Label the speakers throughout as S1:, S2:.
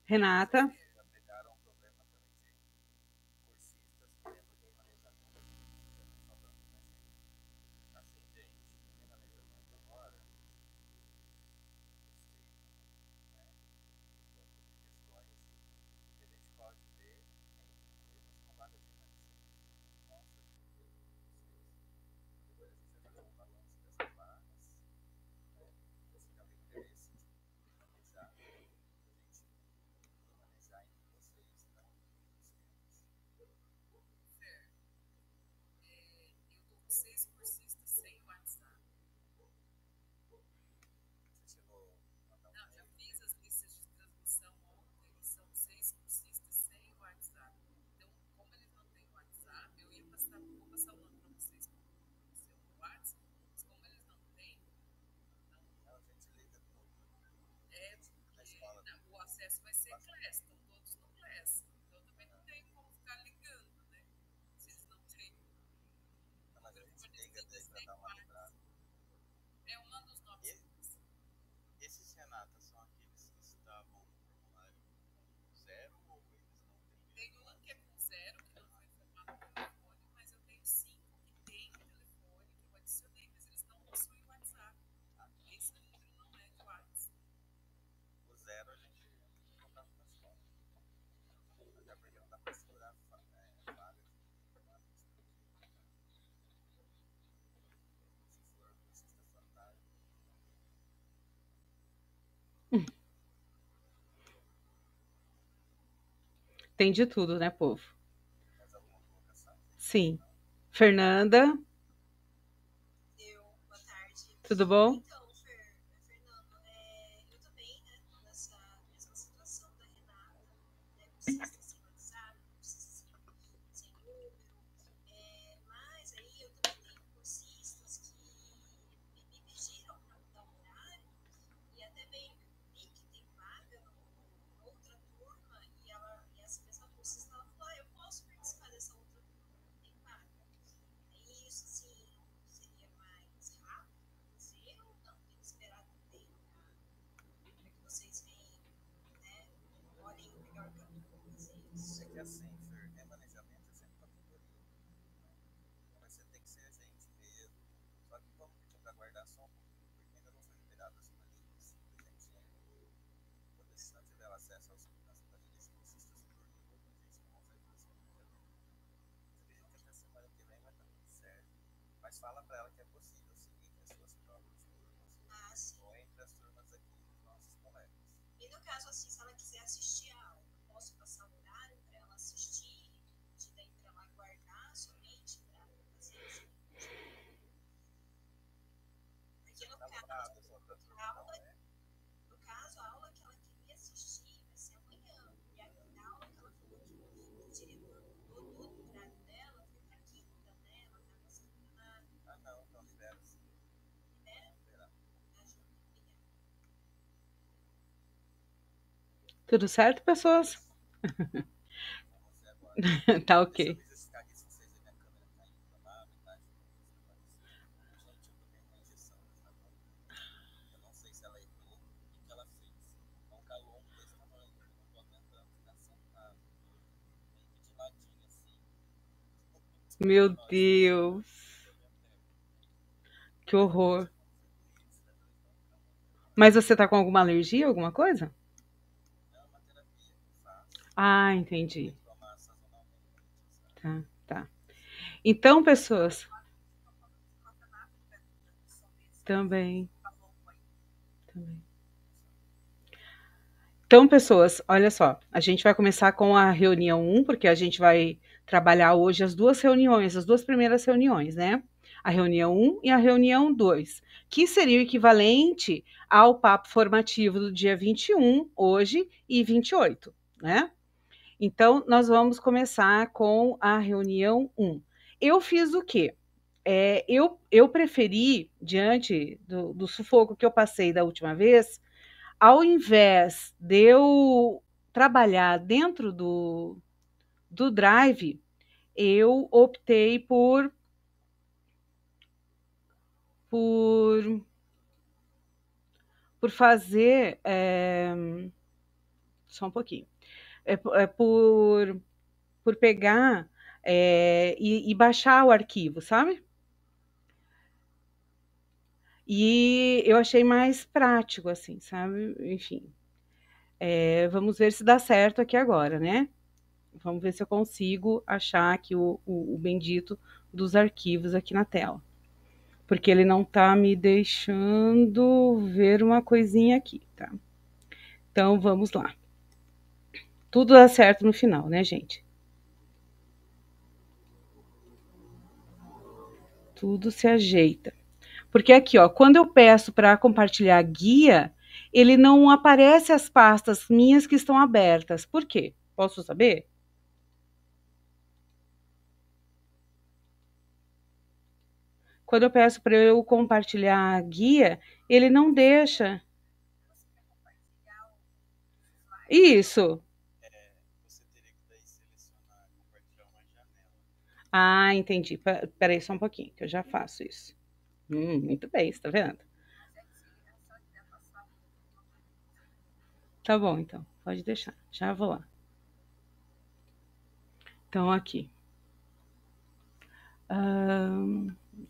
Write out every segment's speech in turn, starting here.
S1: Renata, tem de tudo, né, povo? Sim. Fernanda, tudo bom? Tudo certo, pessoas? Tá ok. Meu Deus, que horror. Mas você tá com alguma alergia, alguma coisa? Ah, entendi. Tá, tá. Então, pessoas, também, também. Então, pessoas, olha só, a gente vai começar com a reunião um, porque a gente vai trabalhar hoje as duas reuniões, as duas primeiras reuniões, né? A reunião um e a reunião 2, que seria o equivalente ao papo formativo do dia 21, hoje, e 28, né? Então, nós vamos começar com a reunião um. Eu fiz o quê? Eu preferi, diante do sufoco que eu passei da última vez, ao invés de eu trabalhar dentro do Drive, eu optei por, por fazer. Só um pouquinho. Por pegar e baixar o arquivo, sabe? E eu achei mais prático, assim, sabe? Enfim, vamos ver se dá certo aqui agora, né? Vamos ver se eu consigo achar aqui o bendito dos arquivos aqui na tela. Porque ele não tá me deixando ver uma coisinha aqui, tá? Então vamos lá. Tudo dá certo no final, né, gente? Tudo se ajeita. Porque aqui, ó, quando eu peço para compartilhar guia, ele não aparece as pastas minhas que estão abertas. Por quê? Posso saber? Quando eu peço para eu compartilhar guia, ele não deixa. Isso. Ah, entendi. Peraí só um pouquinho, que eu já faço isso. Muito bem, você tá vendo? Tá bom, então. Pode deixar. Já vou lá. Então, aqui.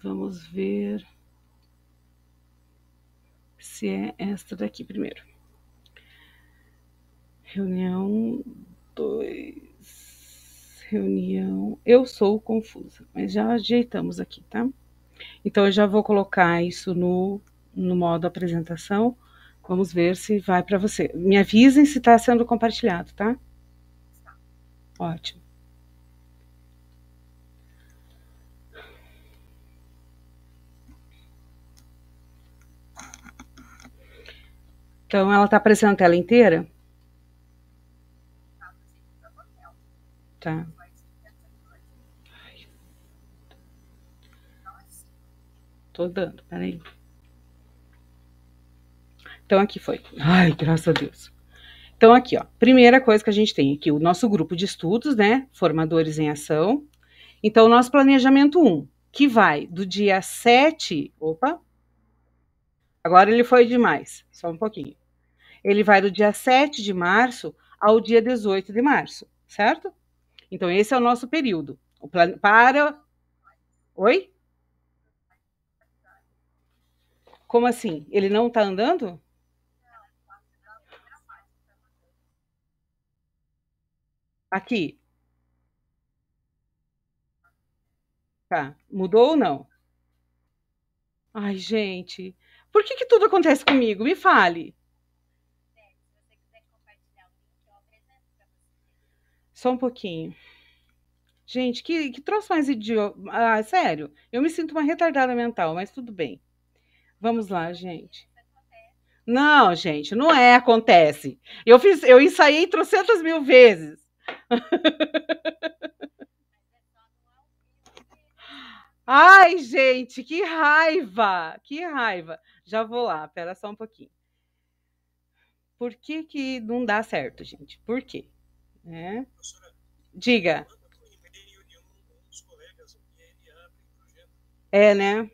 S1: Vamos ver se é esta daqui primeiro. Reunião 2. Reunião. Eu sou confusa, mas já ajeitamos aqui, tá? Então, eu já vou colocar isso no modo apresentação. Vamos ver se vai para você. Me avisem se está sendo compartilhado, tá? Ótimo. Então, ela está aparecendo a tela inteira? Tá. Tô dando, peraí. Então, aqui foi. Ai, graças a Deus. Então, aqui, ó. Primeira coisa que a gente tem aqui, o nosso grupo de estudos, né? Formadores em Ação. Então, o nosso planejamento 1, que vai do dia 7. Opa! Agora ele foi demais. Só um pouquinho. Ele vai do dia 7 de março ao dia 18 de março, certo? Então, esse é o nosso período. Para. Oi? Como assim? Ele não está andando? Aqui. Tá. Mudou ou não? Ai, gente. Por que tudo acontece comigo? Me fale. Só um pouquinho. Gente, que troço mais idiota. Ah, sério. Eu me sinto uma retardada mental, mas tudo bem. Vamos lá, gente. Não, gente, não é, acontece. Eu ensaiei trocentas mil vezes. Ai, gente, que raiva! Que raiva! Já vou lá, pera só um pouquinho. Por que não dá certo, gente? Por quê? É. Diga. É, né?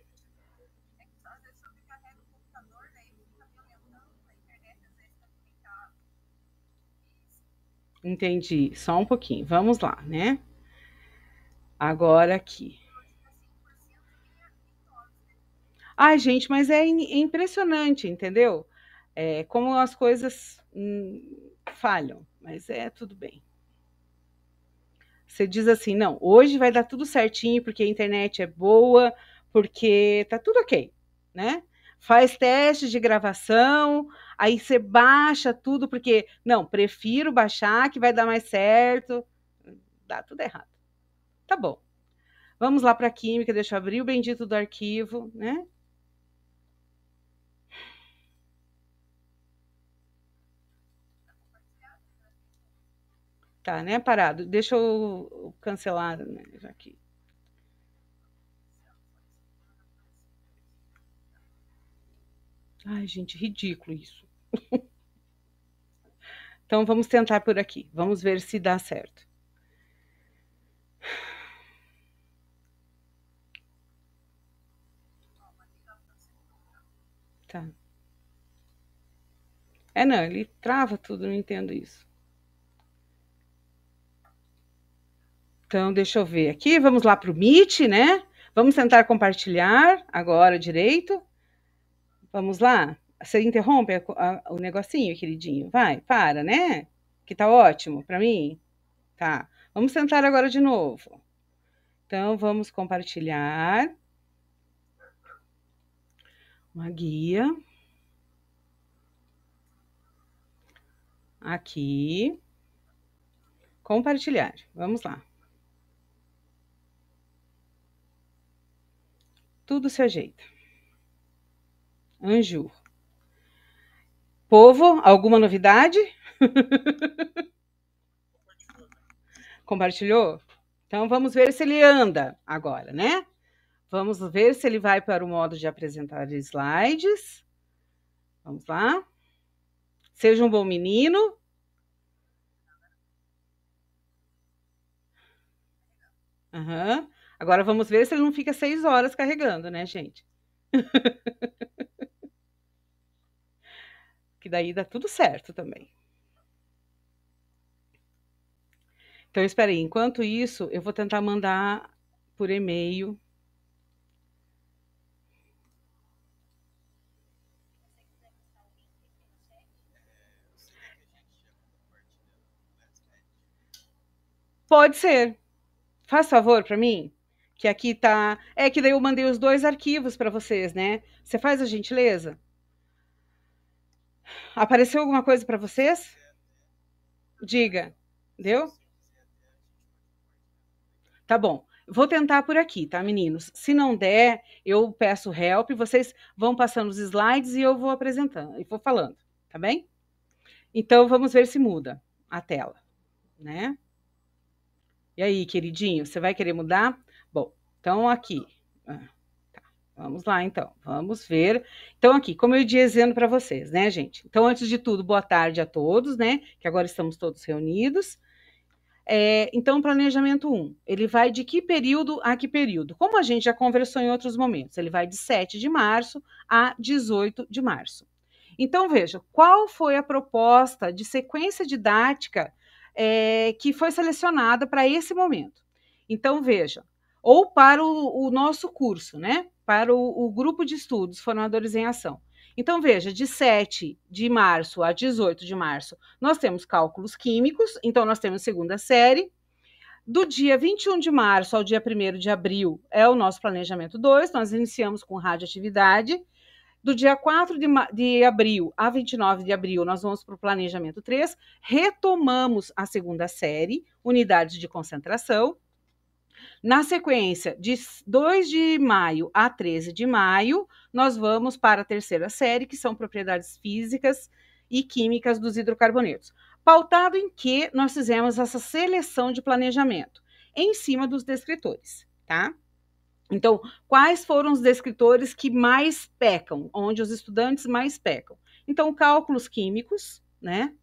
S1: Entendi. Só um pouquinho. Vamos lá, né? Agora aqui. Ai, gente, mas é impressionante, entendeu? É, como as coisas falham, mas é tudo bem. Você diz assim, não, hoje vai dar tudo certinho porque a internet é boa, porque tá tudo ok, né? Faz testes de gravação, aí você baixa tudo porque, não, prefiro baixar que vai dar mais certo. Dá tudo errado. Tá bom. Vamos lá para a química, deixa eu abrir o bendito do arquivo, né? Tá, né? Parado. Deixa eu cancelar, né, aqui. Ai, gente, ridículo isso. Então vamos tentar por aqui. Vamos ver se dá certo. Tá. É, não, ele trava tudo, não entendo isso. Então, deixa eu ver aqui. Vamos lá para o Meet, né? Vamos tentar compartilhar agora direito. Vamos lá. Você interrompe o negocinho, queridinho? Vai, para, né? Que tá ótimo para mim. Tá. Vamos tentar agora de novo. Então, vamos compartilhar uma guia. Aqui. Compartilhar. Vamos lá. Tudo se ajeita. Anju. Povo, alguma novidade? Compartilhou? Então vamos ver se ele anda agora, né? Vamos ver se ele vai para o modo de apresentar slides. Vamos lá. Seja um bom menino. Uhum. Agora vamos ver se ele não fica 6 horas carregando, né, gente? Que daí dá tudo certo também. Então, espera aí. Enquanto isso, eu vou tentar mandar por e-mail. Pode ser. Faz favor para mim. Que aqui tá. É que daí eu mandei os 2 arquivos para vocês, né? Você faz a gentileza? Apareceu alguma coisa para vocês? Diga. Deu? Tá bom. Vou tentar por aqui, tá, meninos? Se não der, eu peço help, vocês vão passando os slides e eu vou apresentando e vou falando, tá bem? Então vamos ver se muda a tela, né? E aí, queridinho, você vai querer mudar? Bom, então aqui. Tá, vamos lá, então. Vamos ver. Então, aqui, como eu ia dizendo para vocês, né, gente? Então, antes de tudo, boa tarde a todos, né? Que agora estamos todos reunidos. Então, planejamento 1, ele vai de que período a que período? Como a gente já conversou em outros momentos, ele vai de 7 de março a 18 de março. Então, veja, qual foi a proposta de sequência didática que foi selecionada para esse momento? Então, veja, ou para o nosso curso, né? Para o grupo de estudos Formadores em Ação. Então, veja, de 7 de março a 18 de março, nós temos cálculos químicos, então nós temos segunda série. Do dia 21 de março ao dia 1º de abril é o nosso planejamento 2, nós iniciamos com radioatividade. Do dia 4 de abril a 29 de abril, nós vamos para o planejamento 3, retomamos a segunda série, unidades de concentração. Na sequência, de 2 de maio a 13 de maio, nós vamos para a terceira série, que são propriedades físicas e químicas dos hidrocarbonetos. Pautado em que nós fizemos essa seleção de planejamento? Em cima dos descritores, tá? Então, quais foram os descritores que mais pecam, onde os estudantes mais pecam? Então, cálculos químicos, né?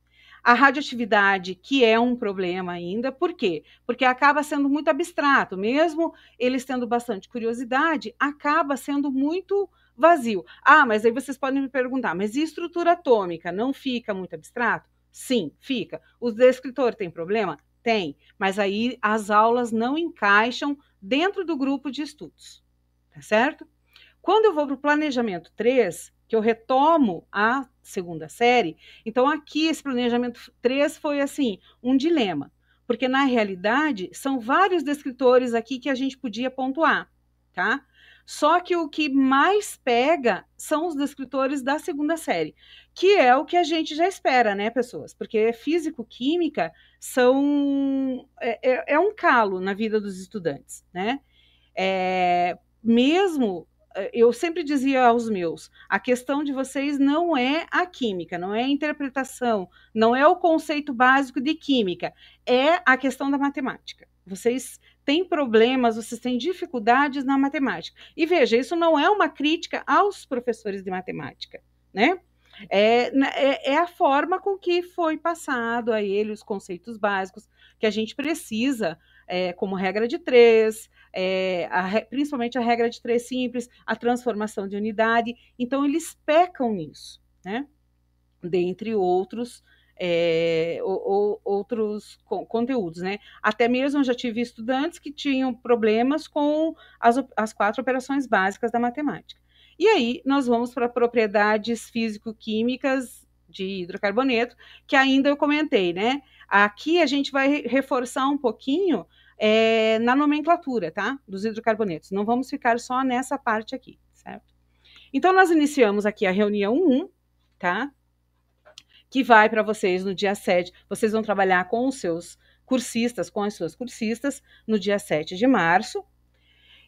S1: A radioatividade, que é um problema ainda, por quê? Porque acaba sendo muito abstrato, mesmo eles tendo bastante curiosidade, acaba sendo muito vazio. Ah, mas aí vocês podem me perguntar, mas e estrutura atômica? Não fica muito abstrato? Sim, fica. O descritor tem problema? Tem, mas aí as aulas não encaixam dentro do grupo de estudos, tá certo? Quando eu vou para o planejamento 3, que eu retomo a segunda série, então aqui esse planejamento 3 foi assim, um dilema, porque na realidade são vários descritores aqui que a gente podia pontuar, tá? Só que o que mais pega são os descritores da segunda série, que é o que a gente já espera, né, pessoas? Porque físico-química é um calo na vida dos estudantes, né? Mesmo eu sempre dizia aos meus, a questão de vocês não é a química, não é a interpretação, não é o conceito básico de química, é a questão da matemática. Vocês têm problemas, vocês têm dificuldades na matemática. E veja, isso não é uma crítica aos professores de matemática, né? É a forma com que foi passado a ele os conceitos básicos que a gente precisa, como regra de três, principalmente a regra de três simples, a transformação de unidade. Então, eles pecam nisso, né? Dentre outros, outros conteúdos, né? Até mesmo eu já tive estudantes que tinham problemas com as 4 operações básicas da matemática. E aí nós vamos para propriedades físico-químicas de hidrocarboneto, que ainda eu comentei, né? Aqui a gente vai reforçar um pouquinho na nomenclatura, tá? Dos hidrocarbonetos. Não vamos ficar só nessa parte aqui, certo? Então, nós iniciamos aqui a reunião 1, tá? Que vai para vocês no dia 7. Vocês vão trabalhar com os seus cursistas, com as suas cursistas, no dia 7 de março.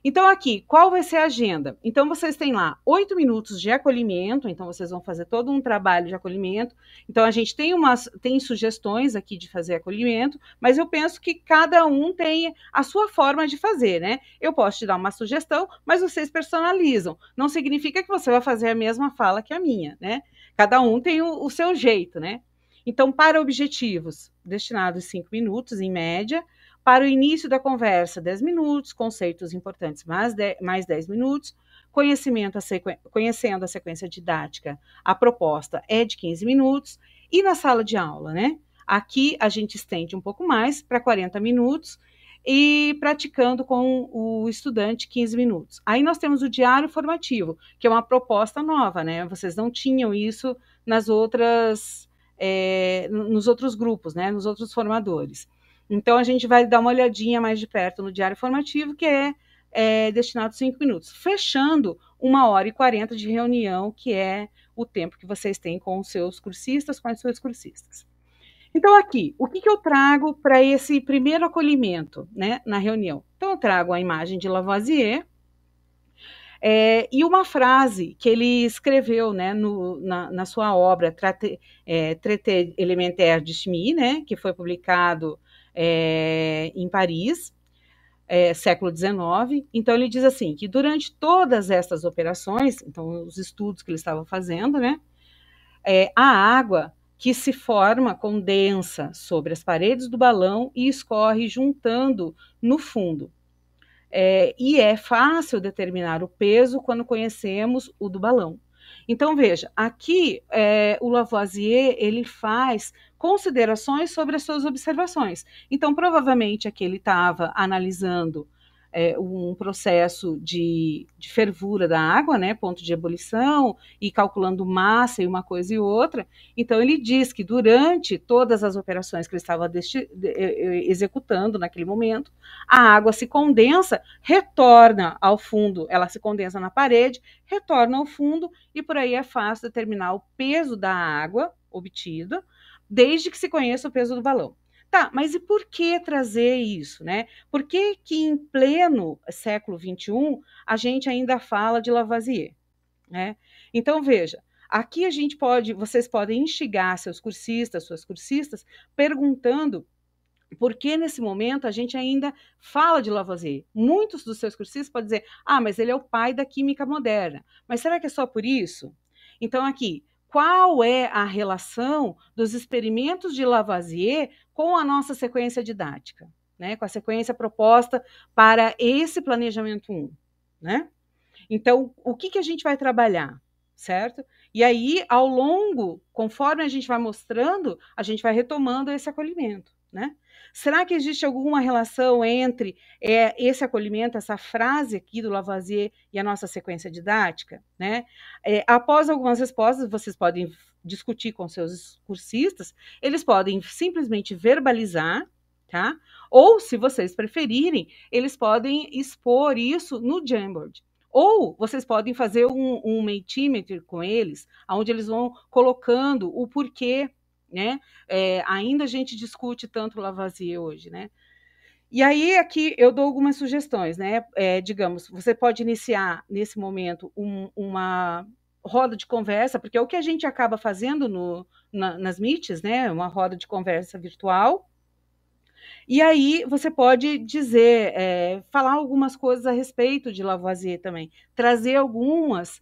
S1: Então, aqui, qual vai ser a agenda? Então, vocês têm lá 8 minutos de acolhimento, então vocês vão fazer todo um trabalho de acolhimento. Então, a gente tem sugestões aqui de fazer acolhimento, mas eu penso que cada um tem a sua forma de fazer, né? Eu posso te dar uma sugestão, mas vocês personalizam. Não significa que você vai fazer a mesma fala que a minha, né? Cada um tem o seu jeito, né? Então, para objetivos, destinados 5 minutos, em média. Para o início da conversa, 10 minutos, conceitos importantes, mais 10 minutos, conhecendo a sequência didática, a proposta é de 15 minutos, e na sala de aula, né? Aqui a gente estende um pouco mais, para 40 minutos, e praticando com o estudante 15 minutos. Aí nós temos o diário formativo, que é uma proposta nova, né? Vocês não tinham isso nos outros grupos, né? Nos outros formadores. Então, a gente vai dar uma olhadinha mais de perto no diário formativo, que é destinado a 5 minutos, fechando 1h40 de reunião, que é o tempo que vocês têm com os seus cursistas, com as suas cursistas. Então, aqui, o que eu trago para esse primeiro acolhimento, né, na reunião? Então, eu trago a imagem de Lavoisier e uma frase que ele escreveu, né, na sua obra Traité élémentaire de chimie, né, que foi publicado em Paris, século XIX. Então, ele diz assim, que durante todas essas operações, então, os estudos que ele estava fazendo, né, a água que se forma condensa sobre as paredes do balão e escorre juntando no fundo. E é fácil determinar o peso quando conhecemos o do balão. Então, veja, aqui o Lavoisier, ele faz considerações sobre as suas observações. Então, provavelmente, aqui ele estava analisando um processo de fervura da água, né, ponto de ebulição, e calculando massa e uma coisa e outra. Então, ele diz que durante todas as operações que ele estava executando naquele momento, a água se condensa, retorna ao fundo, ela se condensa na parede, retorna ao fundo, e por aí é fácil determinar o peso da água obtida, desde que se conheça o peso do balão. Tá, mas e por que trazer isso, né? Por que em pleno século XXI a gente ainda fala de Lavoisier, né? Então, veja, aqui vocês podem instigar seus cursistas, suas cursistas, perguntando por que nesse momento a gente ainda fala de Lavoisier. Muitos dos seus cursistas podem dizer, mas ele é o pai da química moderna. Mas será que é só por isso? Então, aqui, qual é a relação dos experimentos de Lavoisier com a nossa sequência didática, né? Com a sequência proposta para esse planejamento 1, né? Então, o que a gente vai trabalhar, certo? E aí, ao longo, conforme a gente vai mostrando, a gente vai retomando esse acolhimento, né? Será que existe alguma relação entre esse acolhimento, essa frase aqui do Lavoisier e a nossa sequência didática, né? Após algumas respostas, vocês podem discutir com seus cursistas, eles podem simplesmente verbalizar, tá? Ou, se vocês preferirem, eles podem expor isso no Jamboard. Ou vocês podem fazer um Mentimeter com eles, onde eles vão colocando o porquê, né? Ainda a gente discute tanto Lavoisier hoje, né? E aí aqui eu dou algumas sugestões, né? Digamos, você pode iniciar nesse momento uma roda de conversa, porque é o que a gente acaba fazendo nas Meets, né? Uma roda de conversa virtual. E aí você pode dizer, falar algumas coisas a respeito de Lavoisier também, trazer algumas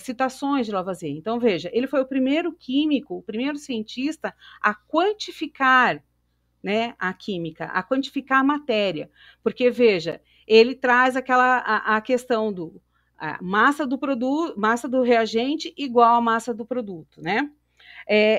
S1: citações de Lavoisier. Então, veja, ele foi o primeiro químico, o primeiro cientista a quantificar, né, a química, a quantificar a matéria. Porque, veja, ele traz a questão do massa do produto, massa do reagente igual a massa do produto, né?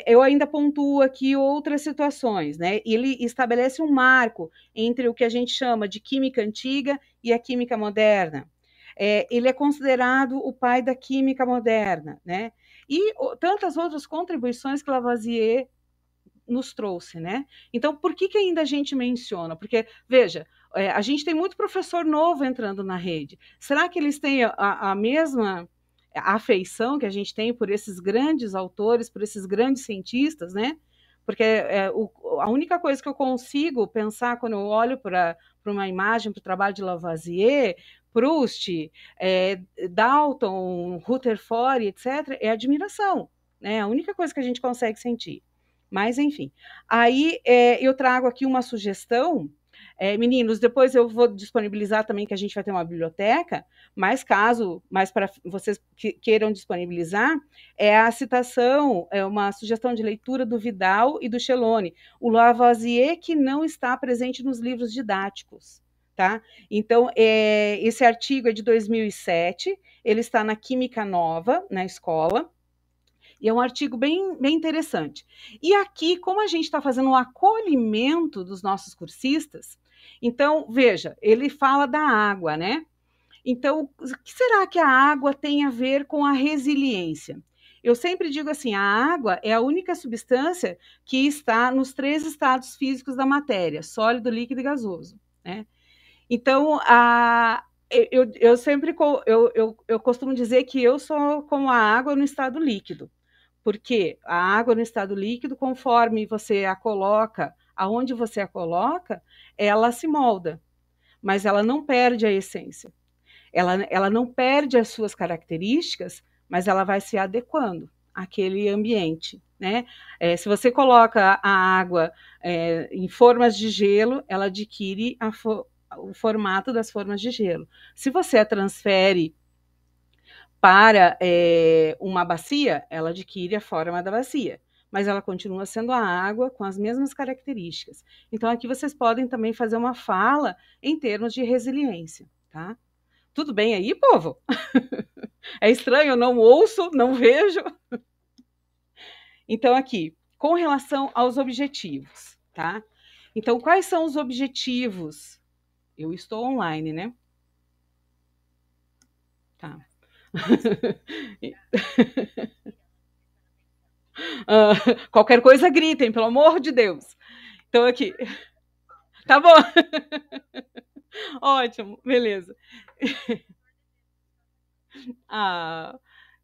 S1: Eu ainda pontuo aqui outras situações, né? Ele estabelece um marco entre o que a gente chama de química antiga e a química moderna. Ele é considerado o pai da química moderna, né? E tantas outras contribuições que Lavoisier nos trouxe, né? Então, por que ainda a gente menciona? Porque, veja, a gente tem muito professor novo entrando na rede. Será que eles têm a mesma afeição que a gente tem por esses grandes autores, por esses grandes cientistas, né? Porque a única coisa que eu consigo pensar quando eu olho para uma imagem, para o trabalho de Lavoisier, Proust, Dalton, Rutherford, etc., é admiração, né? A única coisa que a gente consegue sentir. Mas, enfim. Aí eu trago aqui uma sugestão. Meninos, depois eu vou disponibilizar também que a gente vai ter uma biblioteca, mas caso mais para vocês queiram disponibilizar, é a citação, é uma sugestão de leitura do Vidal e do Celone, o Lavoisier que não está presente nos livros didáticos. Tá? Então, esse artigo é de 2007, ele está na Química Nova, na escola, e é um artigo bem, bem interessante. E aqui, como a gente está fazendo um acolhimento dos nossos cursistas, então, veja, ele fala da água, né? Então, o que será que a água tem a ver com a resiliência? Eu sempre digo assim, a água é a única substância que está nos 3 estados físicos da matéria, sólido, líquido e gasoso, né? Então, eu sempre eu costumo dizer que eu sou como a água no estado líquido, porque a água no estado líquido, conforme você a coloca, aonde você a coloca, ela se molda, mas ela não perde a essência. Ela não perde as suas características, mas ela vai se adequando àquele ambiente, né? Se você coloca a água em formas de gelo, ela adquire o formato das formas de gelo. Se você a transfere para uma bacia, ela adquire a forma da bacia, mas ela continua sendo a água com as mesmas características. Então, aqui vocês podem também fazer uma fala em termos de resiliência, tá? Tudo bem aí, povo? É estranho, eu não ouço, não vejo. Então, aqui, com relação aos objetivos, tá? Então, quais são os objetivos? Eu estou online, né? Tá. Qualquer coisa gritem, pelo amor de Deus. Então, aqui. Tá bom. Ótimo, beleza.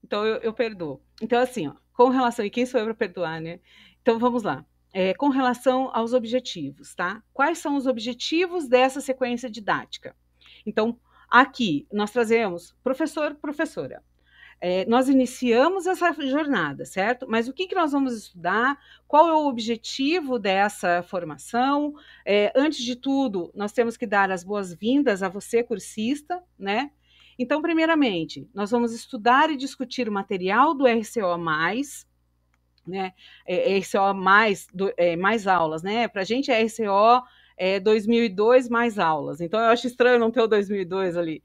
S1: Então eu perdoo. Então, assim, ó, com relação. E quem sou eu para perdoar, né? Então, vamos lá. Com relação aos objetivos, tá? Quais são os objetivos dessa sequência didática? Então, aqui nós trazemos professor, professora. Nós iniciamos essa jornada, certo? Mas o que nós vamos estudar? Qual é o objetivo dessa formação? Antes de tudo, nós temos que dar as boas-vindas a você, cursista, né? Então, primeiramente, nós vamos estudar e discutir o material do RCO+, né? RCO mais aulas, né? Para a gente é RCO 2002 mais aulas. Então, eu acho estranho não ter o 2002 ali.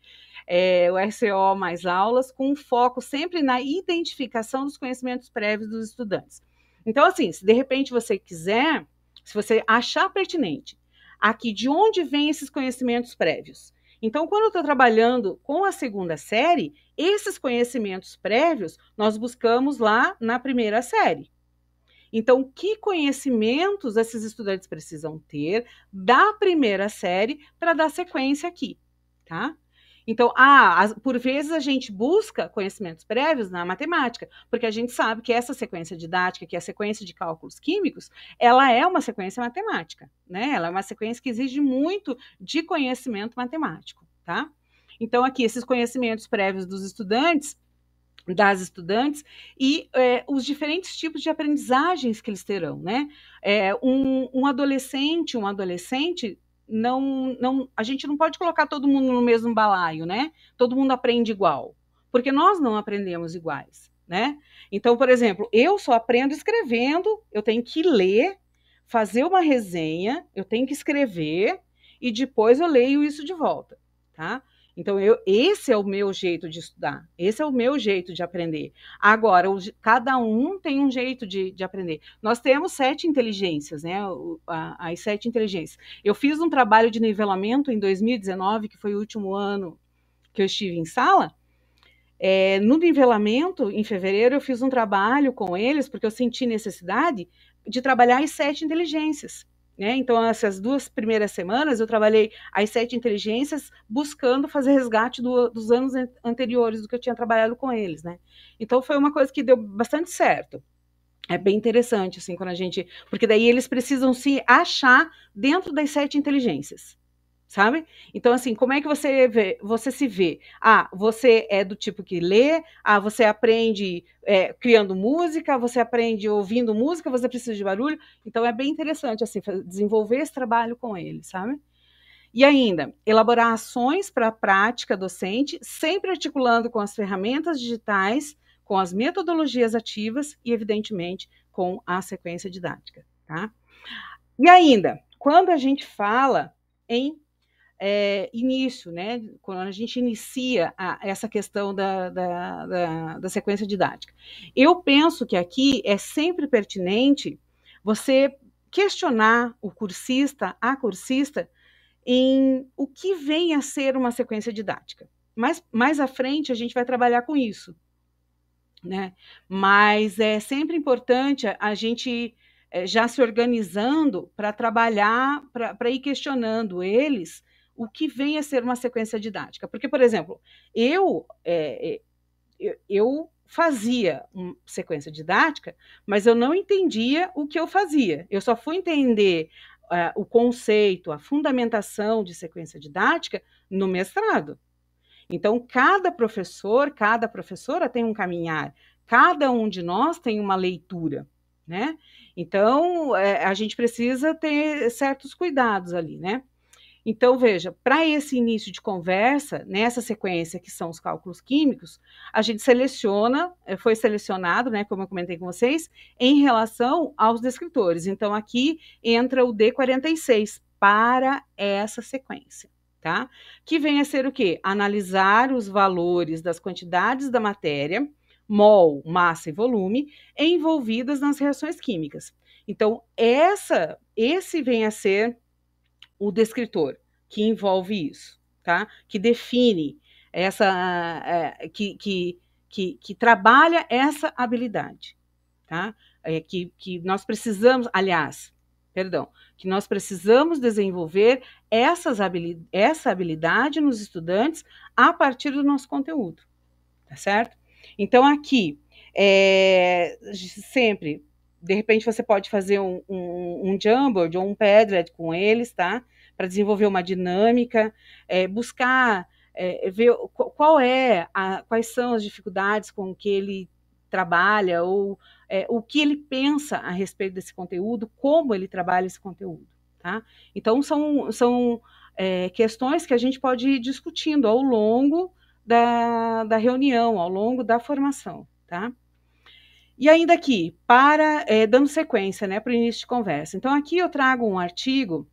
S1: O RCO mais aulas, com foco sempre na identificação dos conhecimentos prévios dos estudantes. Então, assim, se de repente você quiser, se você achar pertinente, aqui de onde vêm esses conhecimentos prévios? Então, quando eu estou trabalhando com a segunda série, esses conhecimentos prévios nós buscamos lá na primeira série. Então, que conhecimentos esses estudantes precisam ter da primeira série para dar sequência aqui, tá? Então, por vezes a gente busca conhecimentos prévios na matemática, porque a gente sabe que essa sequência didática, que é a sequência de cálculos químicos, ela é uma sequência matemática, né? Ela é uma sequência que exige muito de conhecimento matemático, tá? Então, aqui, esses conhecimentos prévios dos estudantes, das estudantes e os diferentes tipos de aprendizagens que eles terão, né? Um adolescente, a gente não pode colocar todo mundo no mesmo balaio, né? Todo mundo aprende igual, porque nós não aprendemos iguais, né? Então, por exemplo, eu só aprendo escrevendo, eu tenho que ler, fazer uma resenha, eu tenho que escrever e depois eu leio isso de volta, tá? Então, esse é o meu jeito de estudar, esse é o meu jeito de aprender. Agora, cada um tem um jeito de aprender. Nós temos 7 inteligências, né? As 7 inteligências. Eu fiz um trabalho de nivelamento em 2019, que foi o último ano que eu estive em sala. No nivelamento, em fevereiro, eu fiz um trabalho com eles, porque eu senti necessidade de trabalhar as 7 inteligências. Né? Então, essas 2 primeiras semanas, eu trabalhei as 7 inteligências buscando fazer resgate dos anos anteriores do que eu tinha trabalhado com eles. Né? Então, foi uma coisa que deu bastante certo. É bem interessante, assim, quando a gente... Porque daí eles precisam se achar dentro das 7 inteligências. Sabe? Então, assim, como é que você se vê? Você é do tipo que lê, você aprende criando música, você aprende ouvindo música, você precisa de barulho. Então, é bem interessante, assim, desenvolver esse trabalho com ele, sabe? E ainda, elaborar ações para a prática docente, sempre articulando com as ferramentas digitais, com as metodologias ativas e, evidentemente, com a sequência didática, tá? E ainda, quando a gente fala em início, né? Quando a gente inicia essa questão da sequência didática. Eu penso que aqui é sempre pertinente você questionar o cursista, a cursista, em o que vem a ser uma sequência didática. Mas mais à frente a gente vai trabalhar com isso, né? Mas é sempre importante a gente já se organizando para trabalhar, para ir questionando eles o que vem a ser uma sequência didática. Porque, por exemplo, eu fazia uma sequência didática, mas eu não entendia o que eu fazia. Eu só fui entender o conceito, a fundamentação de sequência didática no mestrado. Então, cada professor, cada professora tem um caminhar, cada um de nós tem uma leitura, né? Então, a gente precisa ter certos cuidados ali, né? Então, veja, para esse início de conversa, nessa sequência que são os cálculos químicos, a gente foi selecionado, né, como eu comentei com vocês, em relação aos descritores. Então, aqui entra o D46 para essa sequência. Tá? Que vem a ser o quê? Analisar os valores das quantidades da matéria, mol, massa e volume, envolvidas nas reações químicas. Então, esse vem a ser o descritor, que envolve isso, tá? Que define que trabalha essa habilidade, tá? Que nós precisamos, que nós precisamos desenvolver essa habilidade nos estudantes a partir do nosso conteúdo, tá certo? Então, aqui, sempre, de repente, você pode fazer um Jamboard ou um Padlet com eles, tá? Para desenvolver uma dinâmica, buscar ver quais são as dificuldades com que ele trabalha ou o que ele pensa a respeito desse conteúdo, como ele trabalha esse conteúdo, tá? Então, são questões que a gente pode ir discutindo ao longo da reunião, ao longo da formação, tá? E ainda aqui, dando sequência, né, para o início de conversa. Então, aqui eu trago um artigo,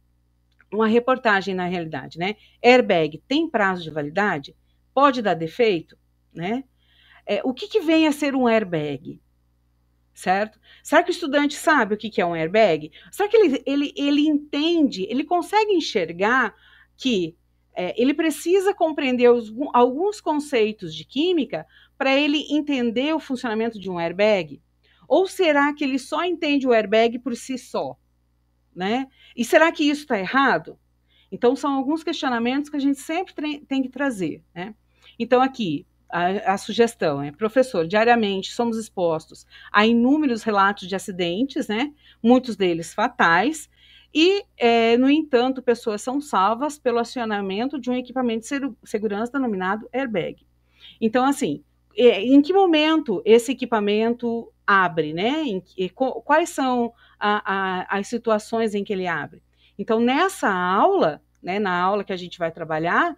S1: uma reportagem na realidade, né? Airbag tem prazo de validade? Pode dar defeito? Né? O que vem a ser um airbag? Certo? Será que o estudante sabe o que é um airbag? Será que ele entende, ele consegue enxergar que ele precisa compreender alguns conceitos de química para ele entender o funcionamento de um airbag? Ou será que ele só entende o airbag por si só? Né? E será que isso está errado? Então, são alguns questionamentos que a gente sempre tem que trazer. Né? Então, aqui, a sugestão é: professor, diariamente somos expostos a inúmeros relatos de acidentes, né? Muitos deles fatais, e, no entanto, pessoas são salvas pelo acionamento de um equipamento de segurança denominado airbag. Então, assim, em que momento esse equipamento abre, né? Quais são as situações em que ele abre? Então, nessa aula, né, na aula que a gente vai trabalhar,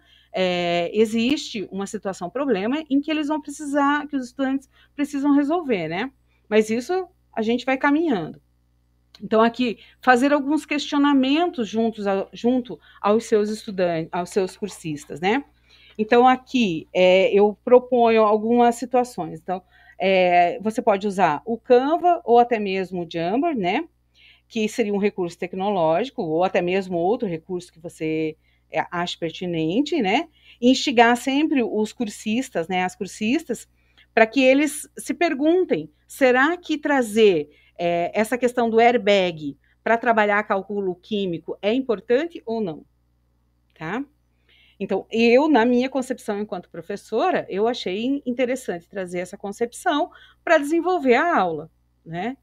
S1: existe uma situação, problema, em que eles vão precisar, que os estudantes precisam resolver, né? Mas isso a gente vai caminhando. Então, aqui, fazer alguns questionamentos junto aos seus estudantes, aos seus cursistas, né? Então, aqui, eu proponho algumas situações. Então, você pode usar o Canva ou até mesmo o Jamboard, né? Que seria um recurso tecnológico, ou até mesmo outro recurso que você ache pertinente, né? E instigar sempre os cursistas, né? As cursistas, para que eles se perguntem: será que trazer essa questão do airbag para trabalhar cálculo químico é importante ou não? Tá? Então, na minha concepção enquanto professora, eu achei interessante trazer essa concepção para desenvolver a aula, né?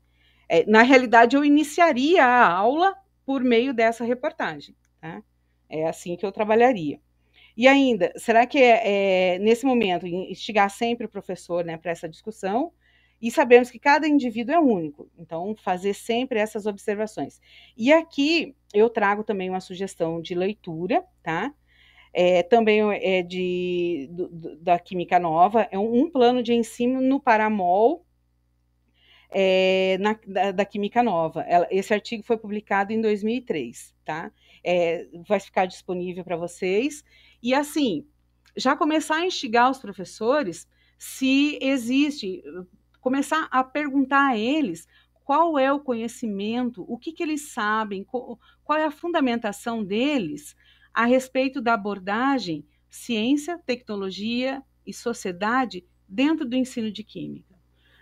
S1: Na realidade, eu iniciaria a aula por meio dessa reportagem, tá? É assim que eu trabalharia. E ainda, será que nesse momento, instigar sempre o professor, né, para essa discussão, e sabemos que cada indivíduo é único, então fazer sempre essas observações. E aqui eu trago também uma sugestão de leitura, tá? Também é da Química Nova, é um plano de ensino no Paramol, da Química Nova. Esse artigo foi publicado em 2003, tá? Vai ficar disponível para vocês. E, assim, já começar a instigar os professores se existe, começar a perguntar a eles qual é o conhecimento, o que eles sabem, qual é a fundamentação deles a respeito da abordagem ciência, tecnologia e sociedade dentro do ensino de química.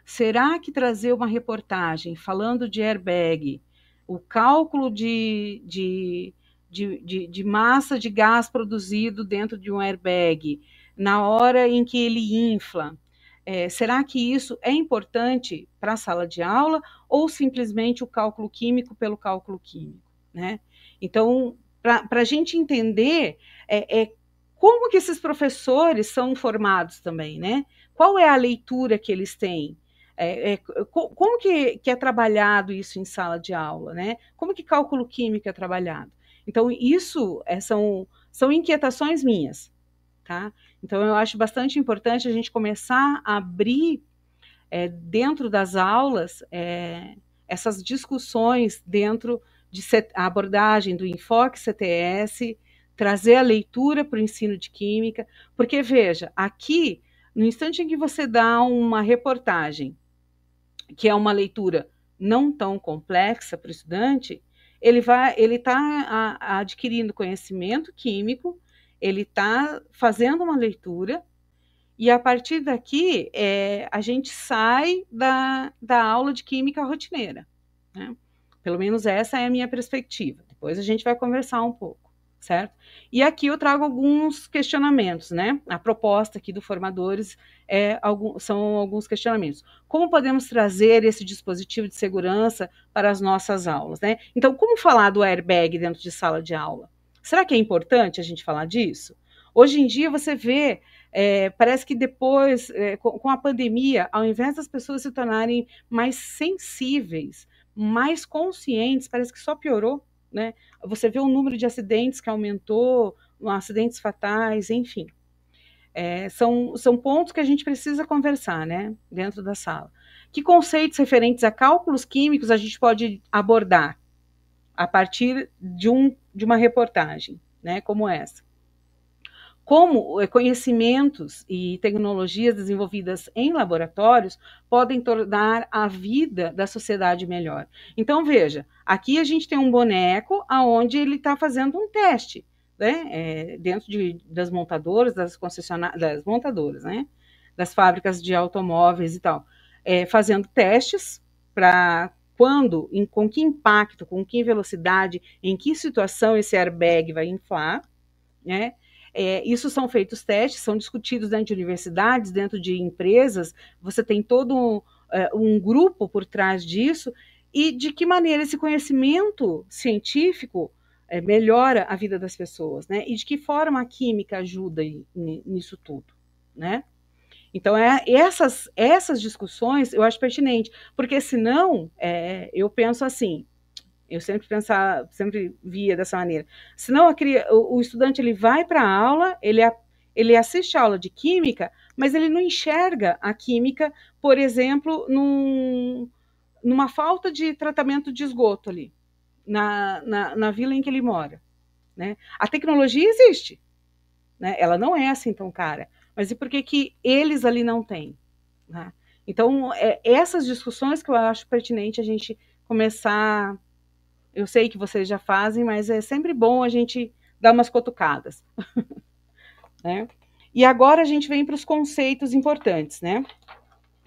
S1: Será que trazer uma reportagem falando de airbag, o cálculo de massa de gás produzido dentro de um airbag, na hora em que ele infla, será que isso é importante para a sala de aula ou simplesmente o cálculo químico pelo cálculo químico? Né? Então, para a gente entender como que esses professores são formados também, né? Qual é a leitura que eles têm? Como que é trabalhado isso em sala de aula, né? Como que cálculo químico é trabalhado? Então, isso são inquietações minhas, tá? Então, eu acho bastante importante a gente começar a abrir dentro das aulas essas discussões dentro de a abordagem do enfoque CTS, trazer a leitura para o ensino de química, porque, veja, aqui, no instante em que você dá uma reportagem, que é uma leitura não tão complexa para o estudante, ele está adquirindo conhecimento químico, ele está fazendo uma leitura, e a partir daqui a gente sai da aula de química rotineira, né? Pelo menos essa é a minha perspectiva. Depois a gente vai conversar um pouco, certo? E aqui eu trago alguns questionamentos, né? A proposta aqui do Formadores são alguns questionamentos. Como podemos trazer esse dispositivo de segurança para as nossas aulas, né? Então, como falar do airbag dentro de sala de aula? Será que é importante a gente falar disso? Hoje em dia você vê, parece que depois, com a pandemia, ao invés das pessoas se tornarem mais sensíveis, mais conscientes, parece que só piorou, né? Você vê o número de acidentes que aumentou, acidentes fatais, enfim. São pontos que a gente precisa conversar, né, dentro da sala. Que conceitos referentes a cálculos químicos a gente pode abordar a partir de uma reportagem, né, como essa? Como conhecimentos e tecnologias desenvolvidas em laboratórios podem tornar a vida da sociedade melhor. Então, veja, aqui a gente tem um boneco onde ele está fazendo um teste, né, dentro das montadoras, das concessionárias, das montadoras, né, das fábricas de automóveis e tal, fazendo testes para quando, com que impacto, com que velocidade, em que situação esse airbag vai inflar, né? Isso são feitos testes, são discutidos dentro de universidades, dentro de empresas, você tem todo um grupo por trás disso, e de que maneira esse conhecimento científico melhora a vida das pessoas, né? E de que forma a química ajuda nisso tudo, né? Então, essas discussões eu acho pertinente, porque senão eu penso assim, eu sempre via dessa maneira. Senão o estudante ele vai para a aula, ele assiste a aula de química, mas ele não enxerga a química, por exemplo, numa falta de tratamento de esgoto ali, na vila em que ele mora. Né? A tecnologia existe, né? Ela não é assim tão cara, mas e por que eles ali não têm? Né? Então, essas discussões que eu acho pertinente a gente começar. Eu sei que vocês já fazem, mas é sempre bom a gente dar umas cutucadas. Né? E agora a gente vem para os conceitos importantes, né?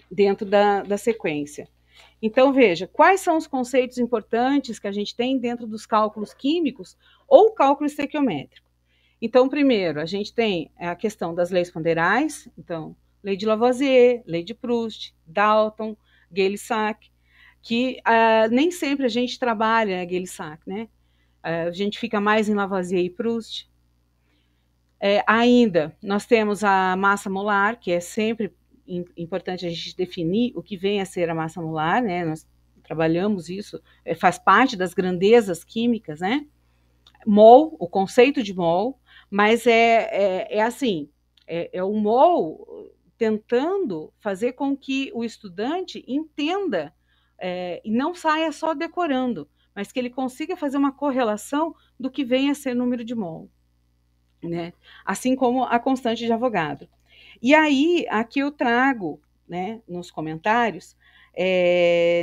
S1: Dentro da sequência. Então, veja, quais são os conceitos importantes que a gente tem dentro dos cálculos químicos ou cálculo estequiométrico? Então, primeiro, a gente tem a questão das leis ponderais, então, lei de Lavoisier, lei de Proust, Dalton, Gay-Lussac, que nem sempre a gente trabalha Gay-Lussac, né? A gente fica mais em Lavoisier e Proust. Ainda, nós temos a massa molar, que é sempre importante a gente definir o que vem a ser a massa molar, né? Nós trabalhamos isso, faz parte das grandezas químicas, né? Mol, o conceito de mol, mas assim, o mol tentando fazer com que o estudante entenda e não saia só decorando, mas que ele consiga fazer uma correlação do que vem a ser número de mol, né? Assim como a constante de Avogadro. E aí, aqui eu trago, né, nos comentários,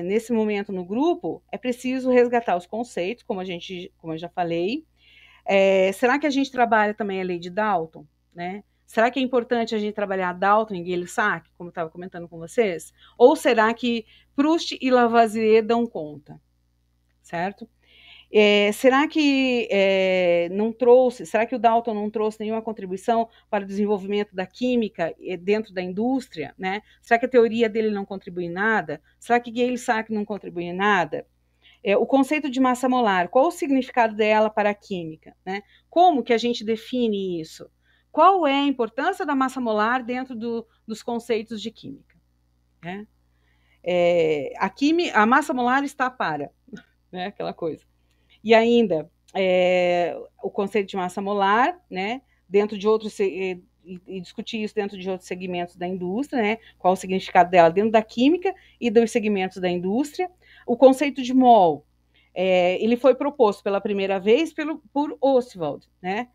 S1: nesse momento no grupo, é preciso resgatar os conceitos, como eu já falei. Será que a gente trabalha também a lei de Dalton, né? Será que é importante a gente trabalhar Dalton e Gay-Lussac, como eu estava comentando com vocês? Ou será que Proust e Lavoisier dão conta? Certo? Será que será que o Dalton não trouxe nenhuma contribuição para o desenvolvimento da química dentro da indústria, né? Será que a teoria dele não contribui em nada? Será que Gay-Lussac não contribui em nada? O conceito de massa molar, qual o significado dela para a química, né? Como que a gente define isso? Qual é a importância da massa molar dentro dos conceitos de química? Né? A massa molar está para, né? Aquela coisa. E ainda, o conceito de massa molar, né, dentro de outros, e discutir isso dentro de outros segmentos da indústria, né, qual o significado dela dentro da química e dos segmentos da indústria. O conceito de mol, ele foi proposto pela primeira vez por Ostwald, né,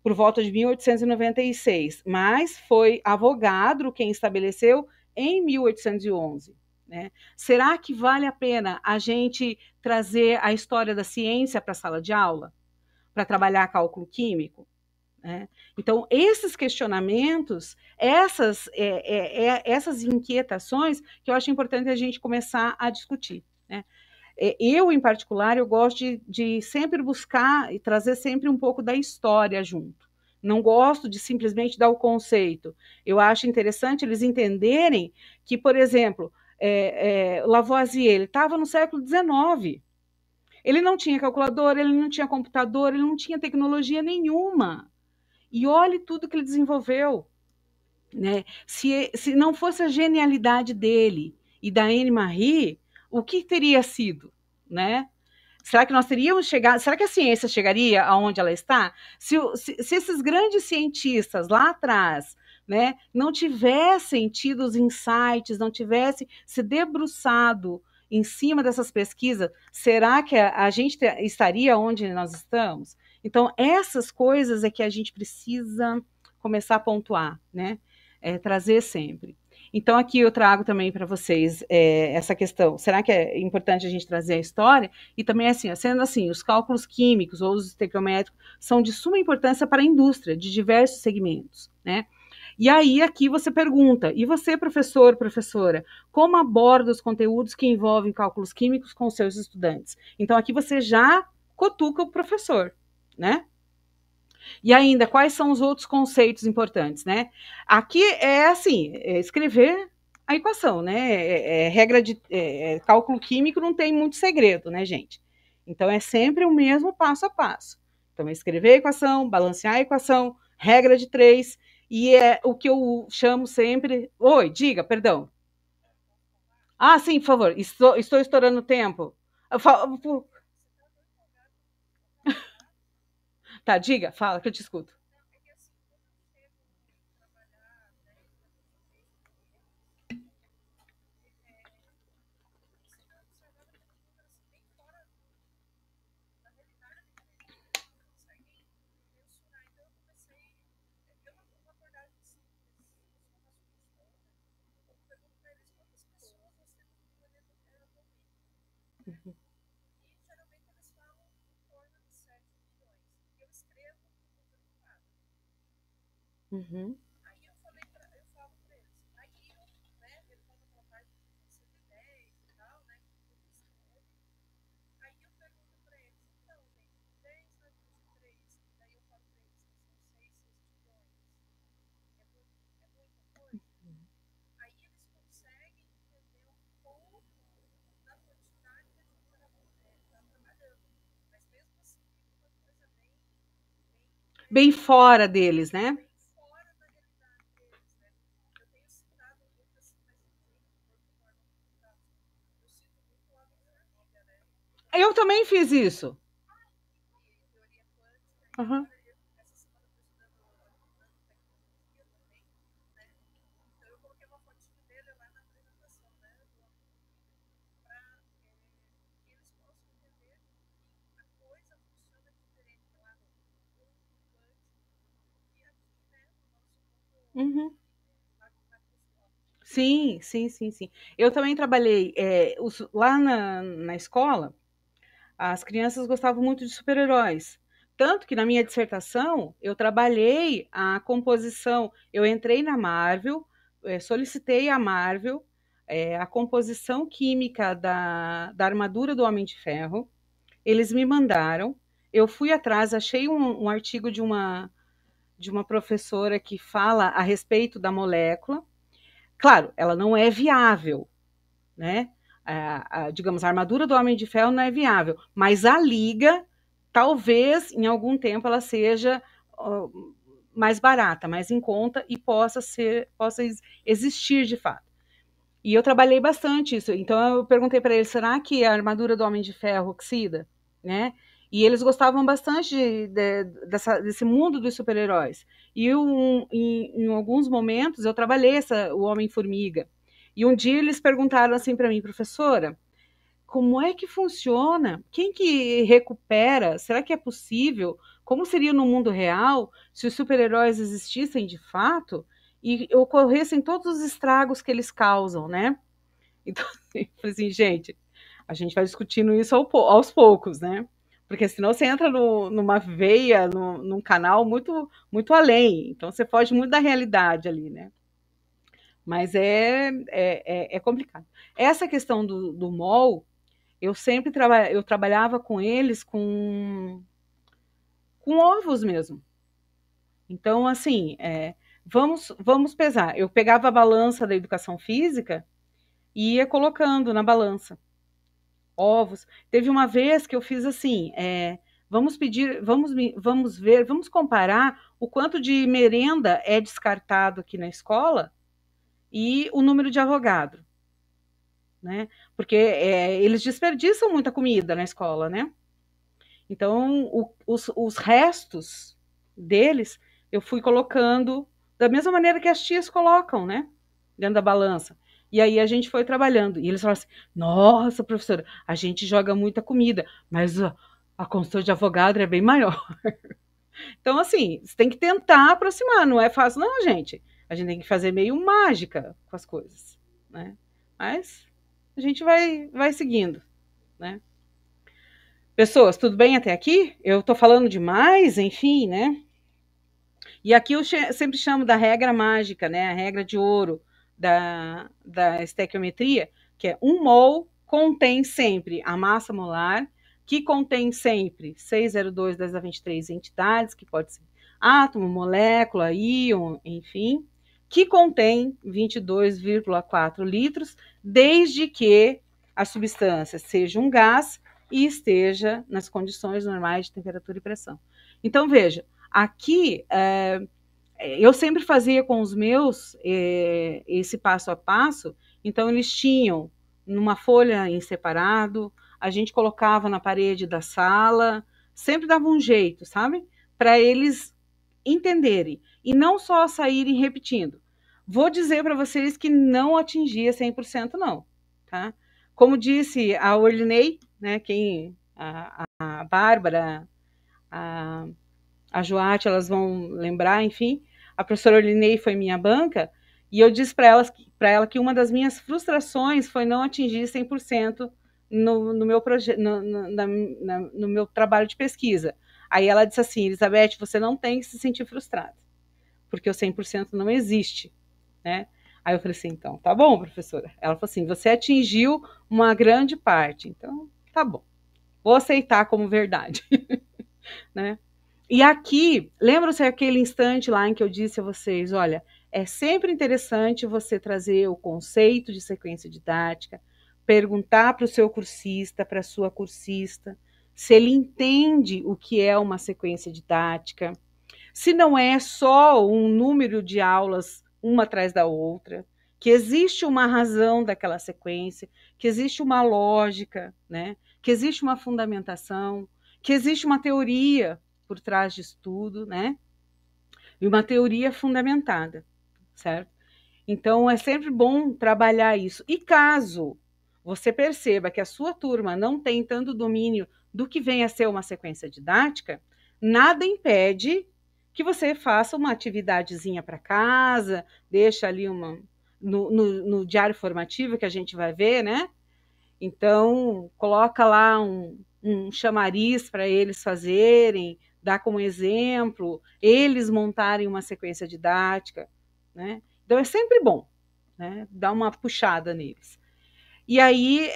S1: por volta de 1896, mas foi Avogadro quem estabeleceu em 1811. Né? Será que vale a pena a gente trazer a história da ciência para a sala de aula? Para trabalhar cálculo químico? Né? Então, esses questionamentos, essas inquietações que eu acho importante a gente começar a discutir. Né? Eu, em particular, eu gosto de sempre buscar e trazer sempre um pouco da história junto. Não gosto de simplesmente dar o conceito. Eu acho interessante eles entenderem que, por exemplo, Lavoisier, ele estava no século XIX. Ele não tinha calculadora, ele não tinha computador, ele não tinha tecnologia nenhuma. E olhe tudo que ele desenvolveu. Né? Se não fosse a genialidade dele e da Anne Marie, o que teria sido? Né? Será que nós teríamos chegado? Será que a ciência chegaria aonde ela está? Se esses grandes cientistas lá atrás né, não tivessem tido os insights, não tivessem se debruçado em cima dessas pesquisas, será que a gente estaria onde nós estamos? Então, essas coisas é que a gente precisa começar a pontuar, né? Trazer sempre. Então, aqui eu trago também para vocês essa questão. Será que é importante a gente trazer a história? E também, assim, sendo assim, os cálculos químicos ou os estequiométricos são de suma importância para a indústria, de diversos segmentos, né? E aí, aqui você pergunta, e você, professor, professora, como aborda os conteúdos que envolvem cálculos químicos com os seus estudantes? Então, aqui você já cutuca o professor, né? E ainda, quais são os outros conceitos importantes, né? Aqui é assim, escrever a equação, né? Regra de cálculo químico não tem muito segredo, né, gente? Então, é sempre o mesmo passo a passo. Então, escrever a equação, balancear a equação, regra de três, e é o que eu chamo sempre... Oi, diga, perdão. Ah, sim, por favor, estou estourando o tempo. Tá, diga, fala, que eu te escuto. Uhum, bem fora deles, né? Eu também fiz isso. Uhum. Uhum. Sim, sim, sim, sim. Eu também trabalhei lá na escola, as crianças gostavam muito de super-heróis. Tanto que na minha dissertação eu trabalhei a composição. Eu entrei na Marvel, solicitei à Marvel a composição química da armadura do Homem de Ferro. Eles me mandaram. Eu fui atrás, achei um artigo de uma professora que fala a respeito da molécula. Claro, ela não é viável, né? Digamos, a armadura do Homem de Ferro não é viável, mas a liga, talvez em algum tempo ela seja mais barata, mais em conta e possa existir de fato. E eu trabalhei bastante isso. Então eu perguntei para eles, será que a armadura do Homem de Ferro oxida, né? E eles gostavam bastante desse mundo dos super-heróis. E em alguns momentos eu trabalhei o Homem-Formiga. E um dia eles perguntaram assim para mim, professora, como é que funciona? Quem que recupera? Será que é possível? Como seria no mundo real se os super-heróis existissem de fato e ocorressem todos os estragos que eles causam, né? Então, eu falei assim, gente, a gente vai discutindo isso aos poucos, né? Porque senão você entra numa veia, num canal muito, muito além. Então você foge muito da realidade ali, né? Mas é complicado. Essa questão do MOL, eu trabalhava com eles com ovos mesmo. Então, assim, vamos pesar. Eu pegava a balança da educação física e ia colocando na balança ovos. Teve uma vez que eu fiz assim: vamos ver, vamos comparar o quanto de merenda é descartado aqui na escola e o número de avogadro, né? Porque eles desperdiçam muita comida na escola, né? Então, os restos deles eu fui colocando da mesma maneira que as tias colocam, né? Dentro da balança. E aí a gente foi trabalhando. E eles falaram assim: nossa, professora, a gente joga muita comida, mas a consulta de avogado é bem maior. Então, assim, você tem que tentar aproximar, não é fácil, não, gente. A gente tem que fazer meio mágica com as coisas, né? Mas a gente vai seguindo, né? Pessoas, tudo bem até aqui? Eu tô falando demais, enfim, né? E aqui eu sempre chamo da regra mágica, né? A regra de ouro da estequiometria, que é 1 mol contém sempre a massa molar, que contém sempre 602 das 23 entidades, que pode ser átomo, molécula, íon, enfim, que contém 22,4 litros, desde que a substância seja um gás e esteja nas condições normais de temperatura e pressão. Então, veja, aqui eu sempre fazia com os meus esse passo a passo, então eles tinham numa folha em separado, a gente colocava na parede da sala, sempre dava um jeito, sabe? Para eles entenderem e não só saírem repetindo. Vou dizer para vocês que não atingia 100% não, tá? Como disse a Orlinei, né, a Bárbara, a Joate, elas vão lembrar, enfim, a professora Orlinei foi minha banca, e eu disse para ela que uma das minhas frustrações foi não atingir 100% no meu projeto, no meu trabalho de pesquisa. Aí ela disse assim: Elizabeth, você não tem que se sentir frustrada, porque o 100% não existe, né? Aí eu falei assim: então, tá bom, professora. Ela falou assim: você atingiu uma grande parte, então tá bom, vou aceitar como verdade, né? E aqui, lembra-se aquele instante lá em que eu disse a vocês, olha, é sempre interessante você trazer o conceito de sequência didática, perguntar para o seu cursista, para a sua cursista, se ele entende o que é uma sequência didática, se não é só um número de aulas uma atrás da outra, que existe uma razão daquela sequência, que existe uma lógica, né? Que existe uma fundamentação, que existe uma teoria por trás disso tudo, né? E uma teoria fundamentada, certo? Então é sempre bom trabalhar isso. E caso você perceba que a sua turma não tem tanto domínio do que vem a ser uma sequência didática, nada impede que você faça uma atividadezinha para casa, deixa ali no diário formativo que a gente vai ver, né? Então, coloca lá um chamariz para eles fazerem, dá como exemplo, eles montarem uma sequência didática, né? Então, é sempre bom, né? Dar uma puxada neles. E aí,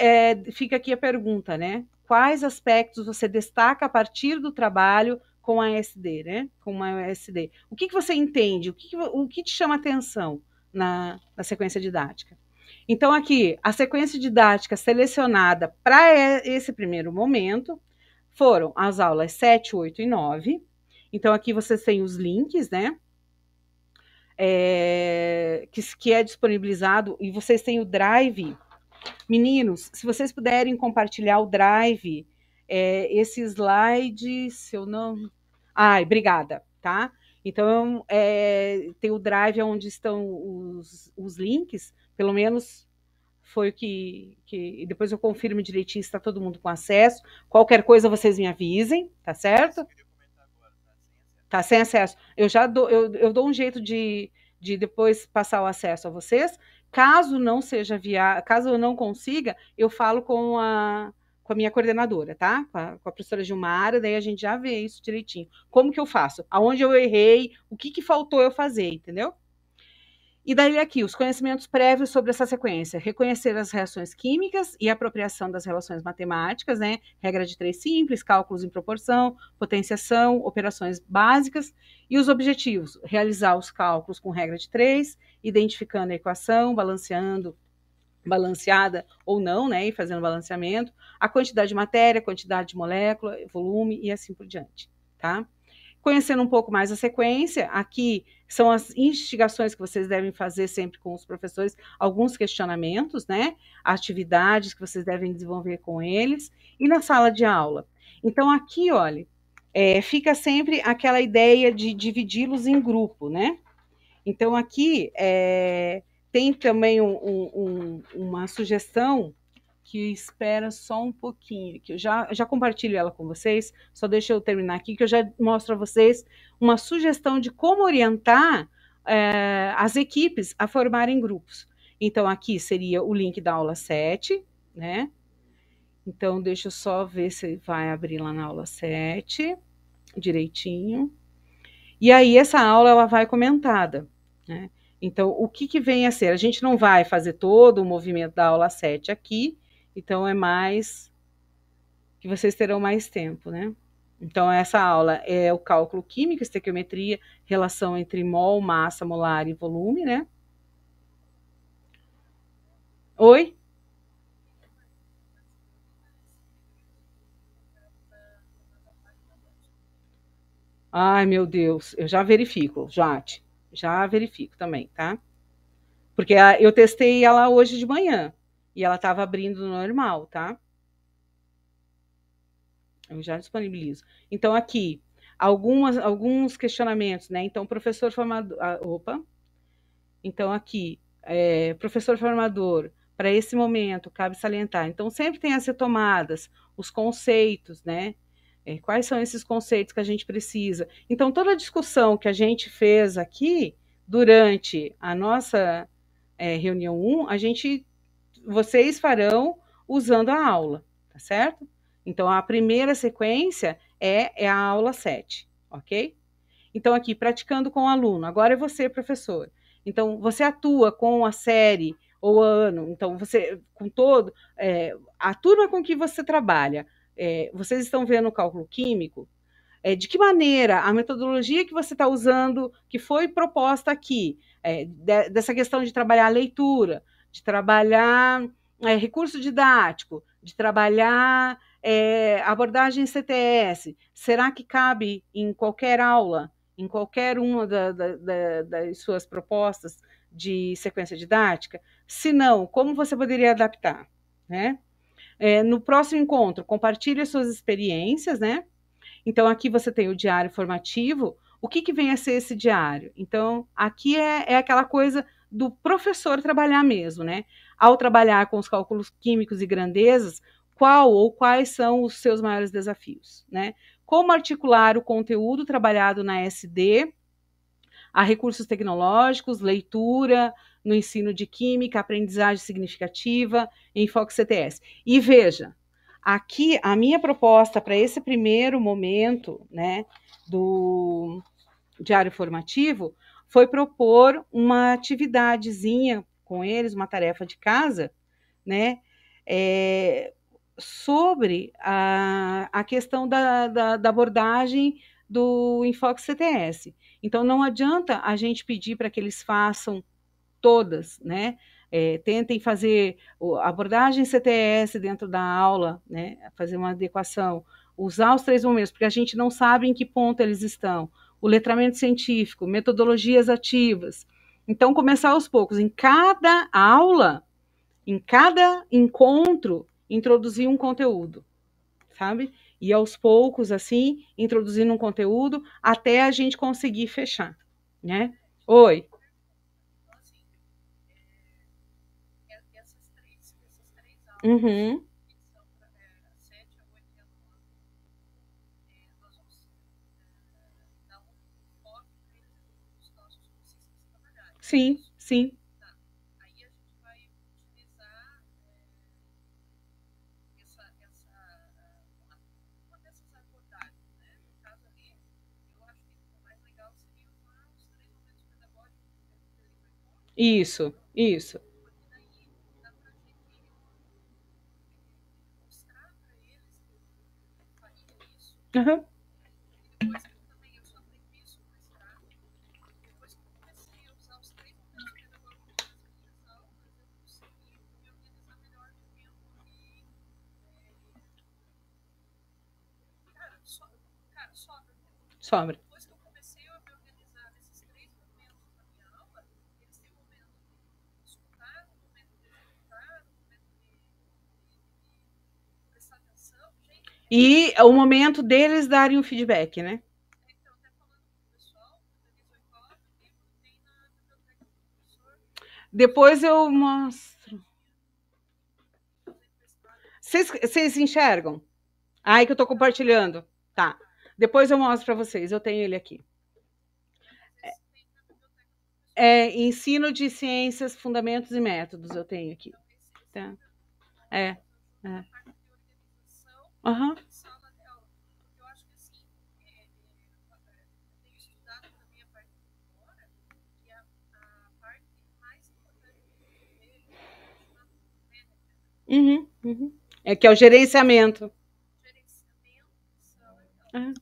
S1: fica aqui a pergunta, né? Quais aspectos você destaca a partir do trabalho com a SD, né? Com a SD. O que você entende? O que te chama atenção na sequência didática? Então, aqui, a sequência didática selecionada para esse primeiro momento foram as aulas 7, 8 e 9. Então, aqui vocês têm os links, né? Que é disponibilizado, e vocês têm o Drive. Meninos, se vocês puderem compartilhar o Drive, esse slide, se eu não... Ai, obrigada, tá? Então, tem o Drive onde estão os links, pelo menos foi o que... Depois eu confirmo direitinho se está todo mundo com acesso. Qualquer coisa vocês me avisem, tá certo? Tá sem acesso. Eu dou um jeito de depois passar o acesso a vocês. Caso não seja caso eu não consiga, eu falo com a minha coordenadora, tá? Com a professora Gilmara, daí a gente já vê isso direitinho. Como que eu faço? Aonde eu errei? O que faltou eu fazer, entendeu? E daí aqui, os conhecimentos prévios sobre essa sequência. Reconhecer as reações químicas e apropriação das relações matemáticas, né? Regra de 3 simples, cálculos em proporção, potenciação, operações básicas. E os objetivos, realizar os cálculos com regra de 3, identificando a equação, balanceada ou não, né? E fazendo balanceamento. A quantidade de matéria, quantidade de molécula, volume e assim por diante, tá? Conhecendo um pouco mais a sequência, aqui são as instigações que vocês devem fazer sempre com os professores, alguns questionamentos, né? Atividades que vocês devem desenvolver com eles, e na sala de aula. Então, aqui, olha, fica sempre aquela ideia de dividi-los em grupo, né? Então, aqui tem também uma sugestão que espera só um pouquinho, que eu já compartilho ela com vocês, só deixa eu terminar aqui, que eu já mostro a vocês uma sugestão de como orientar as equipes a formarem grupos. Então, aqui seria o link da aula 7, né? Então, deixa eu só ver se vai abrir lá na aula 7, direitinho. E aí, essa aula, ela vai comentada, né? Então, o que vem a ser? A gente não vai fazer todo o movimento da aula 7 aqui, então é mais que vocês terão mais tempo, né? Então, essa aula é o cálculo químico, estequiometria, relação entre mol, massa, molar e volume, né? Oi? Ai, meu Deus, eu já verifico, já verifico também, tá? Porque eu testei ela hoje de manhã e ela estava abrindo normal, tá? Eu já disponibilizo. Então, aqui, alguns questionamentos, né? Então, professor formador. Opa! Então, aqui, professor formador, para esse momento, cabe salientar. Então, sempre tem as retomadas, os conceitos, né? Quais são esses conceitos que a gente precisa? Então, toda a discussão que a gente fez aqui durante a nossa reunião 1, vocês farão usando a aula, tá certo? Então, a primeira sequência é a aula 7, ok? Então, aqui, praticando com o aluno. Agora é você, professor. Então, você atua com a série ou ano. Então, você, com todo... a turma com que você trabalha, vocês estão vendo o cálculo químico? De que maneira a metodologia que você está usando, que foi proposta aqui, dessa questão de trabalhar a leitura, de trabalhar recurso didático, de trabalhar abordagem CTS, será que cabe em qualquer aula, em qualquer uma das suas propostas de sequência didática? Se não, como você poderia adaptar? Né? No próximo encontro, compartilhe as suas experiências, né? Então, aqui você tem o diário formativo. O que vem a ser esse diário? Então, aqui é aquela coisa do professor trabalhar mesmo, né? Ao trabalhar com os cálculos químicos e grandezas, qual ou quais são os seus maiores desafios, né? Como articular o conteúdo trabalhado na SD a recursos tecnológicos, leitura, no ensino de química, aprendizagem significativa, enfoque CTS. E veja, aqui a minha proposta para esse primeiro momento, né, do diário formativo, foi propor uma atividadezinha com eles, uma tarefa de casa, né, sobre a questão da abordagem do enfoque CTS. Então, não adianta a gente pedir para que eles façam todas, né? Tentem fazer a abordagem CTS dentro da aula, né? Fazer uma adequação, usar os 3 momentos, porque a gente não sabe em que ponto eles estão. O letramento científico, metodologias ativas. Então, começar aos poucos. Em cada aula, em cada encontro, introduzir um conteúdo, sabe? E aos poucos, assim, introduzindo um conteúdo até a gente conseguir fechar, né? Oi. Uhum. Sim, sim. Isso, isso. Uhum. Sobra. E o momento deles darem o feedback, né? Depois eu mostro. Vocês enxergam? Ai, que eu tô compartilhando. Tá. Depois eu mostro para vocês. Eu tenho ele aqui. É Ensino de Ciências, Fundamentos e Métodos. Eu tenho aqui. Tá. É. É. Aham. Uhum, uhum. É que é o gerenciamento. Ah,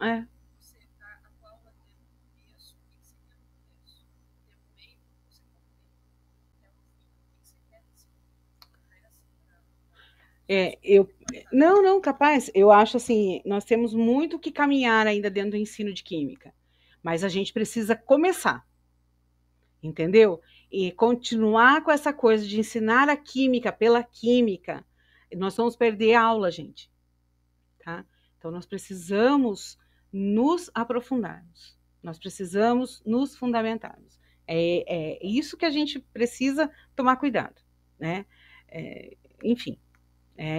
S1: é. Eu não, não, capaz. Eu acho assim, nós temos muito que caminhar ainda dentro do ensino de química, mas a gente precisa começar, entendeu? E continuar com essa coisa de ensinar a química pela química. Nós vamos perder a aula, gente, tá? Então nós precisamos nos aprofundarmos. Nós precisamos nos fundamentarmos. É isso que a gente precisa tomar cuidado, né? Enfim.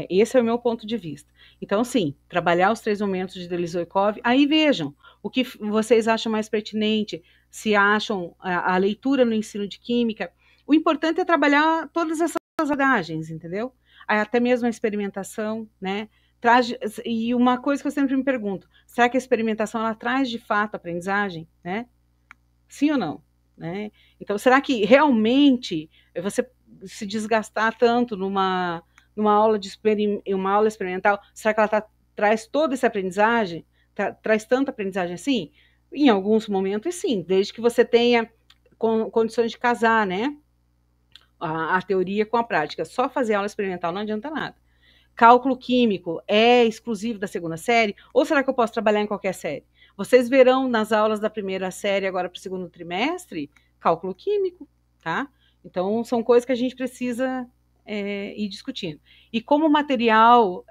S1: Esse é o meu ponto de vista. Então, sim, trabalhar os três momentos de Delizoikov. Aí vejam o que vocês acham mais pertinente, se acham a leitura no ensino de química. O importante é trabalhar todas essas abordagens, entendeu? Até mesmo a experimentação, né? Traz, e uma coisa que eu sempre me pergunto: será que a experimentação ela traz de fato aprendizagem, né? Sim ou não? Né? Então, será que realmente você se desgastar tanto numa aula de uma aula experimental, será que ela traz toda essa aprendizagem? Traz tanta aprendizagem assim? Em alguns momentos, sim, desde que você tenha condições de casar, né? A teoria com a prática. Só fazer aula experimental não adianta nada. Cálculo químico é exclusivo da segunda série? Ou será que eu posso trabalhar em qualquer série? Vocês verão nas aulas da primeira série, agora para o segundo trimestre, cálculo químico, tá? Então, são coisas que a gente precisa ir discutindo. E como material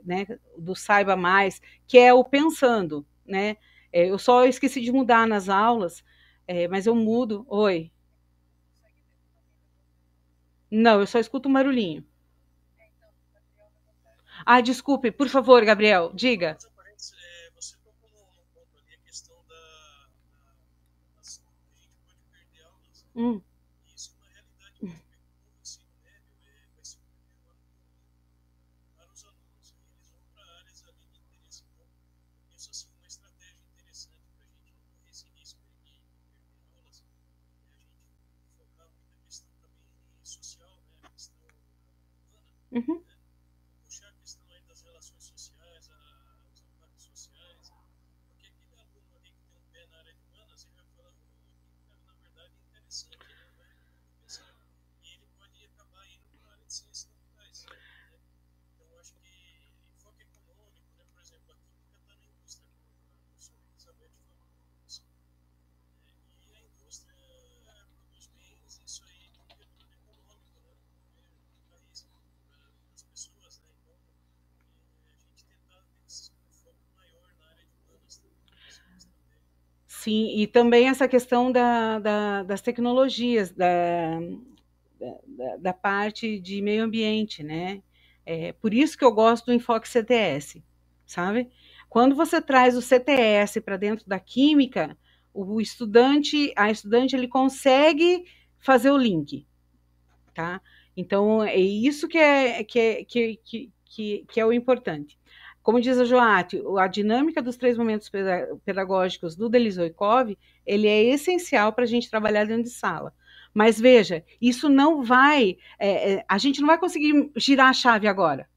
S1: né, do Saiba Mais, que é o Pensando, né? Eu só esqueci de mudar nas aulas, mas eu mudo. Oi. Não, eu só escuto um barulhinho. Ah, desculpe, por favor, Gabriel, diga. Hum. Uhum. Sim, e também essa questão das tecnologias, da parte de meio ambiente, né? Por isso que eu gosto do enfoque CTS, sabe? Quando você traz o CTS para dentro da química, a estudante, ele consegue fazer o link, tá? Então, é isso que é o importante. Como diz a Joate, a dinâmica dos três momentos pedagógicos do Delizoikov, ele é essencial para a gente trabalhar dentro de sala. Mas veja, isso não vai, a gente não vai conseguir girar a chave agora,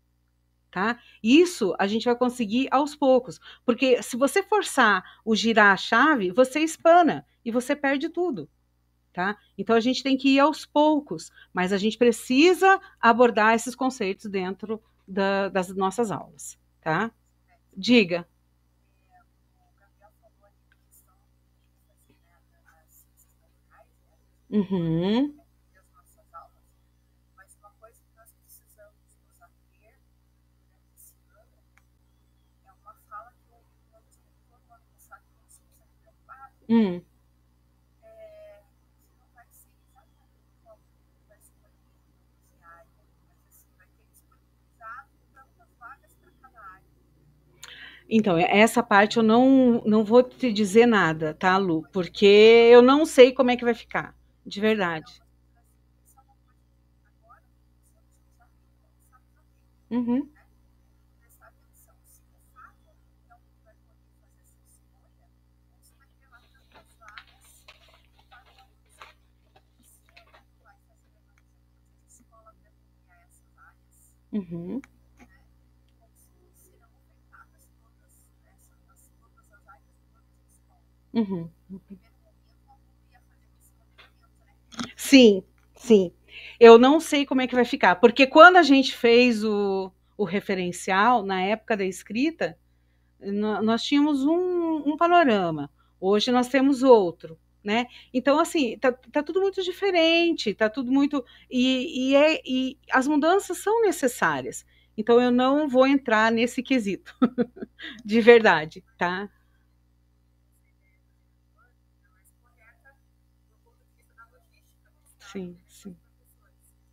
S1: tá? Isso a gente vai conseguir aos poucos, porque se você forçar o girar a chave, você espana e você perde tudo. Tá? Então a gente tem que ir aos poucos, mas a gente precisa abordar esses conceitos dentro das nossas aulas, tá? Diga. Uhum. Hum. Então, essa parte eu não vou te dizer nada, tá, Lu? Porque eu não sei como é que vai ficar, de verdade. Uhum, uhum, uhum. Sim, sim. Eu não sei como é que vai ficar, porque quando a gente fez o referencial, na época da escrita, nós tínhamos um panorama, hoje nós temos outro, né? Então, assim, tá tudo muito diferente, tá tudo muito. E as mudanças são necessárias. Então, eu não vou entrar nesse quesito, de verdade, tá? Sim, sim,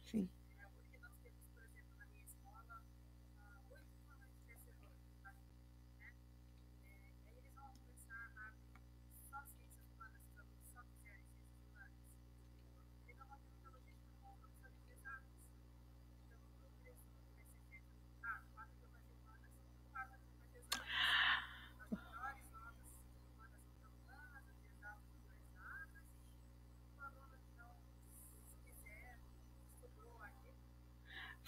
S1: sim.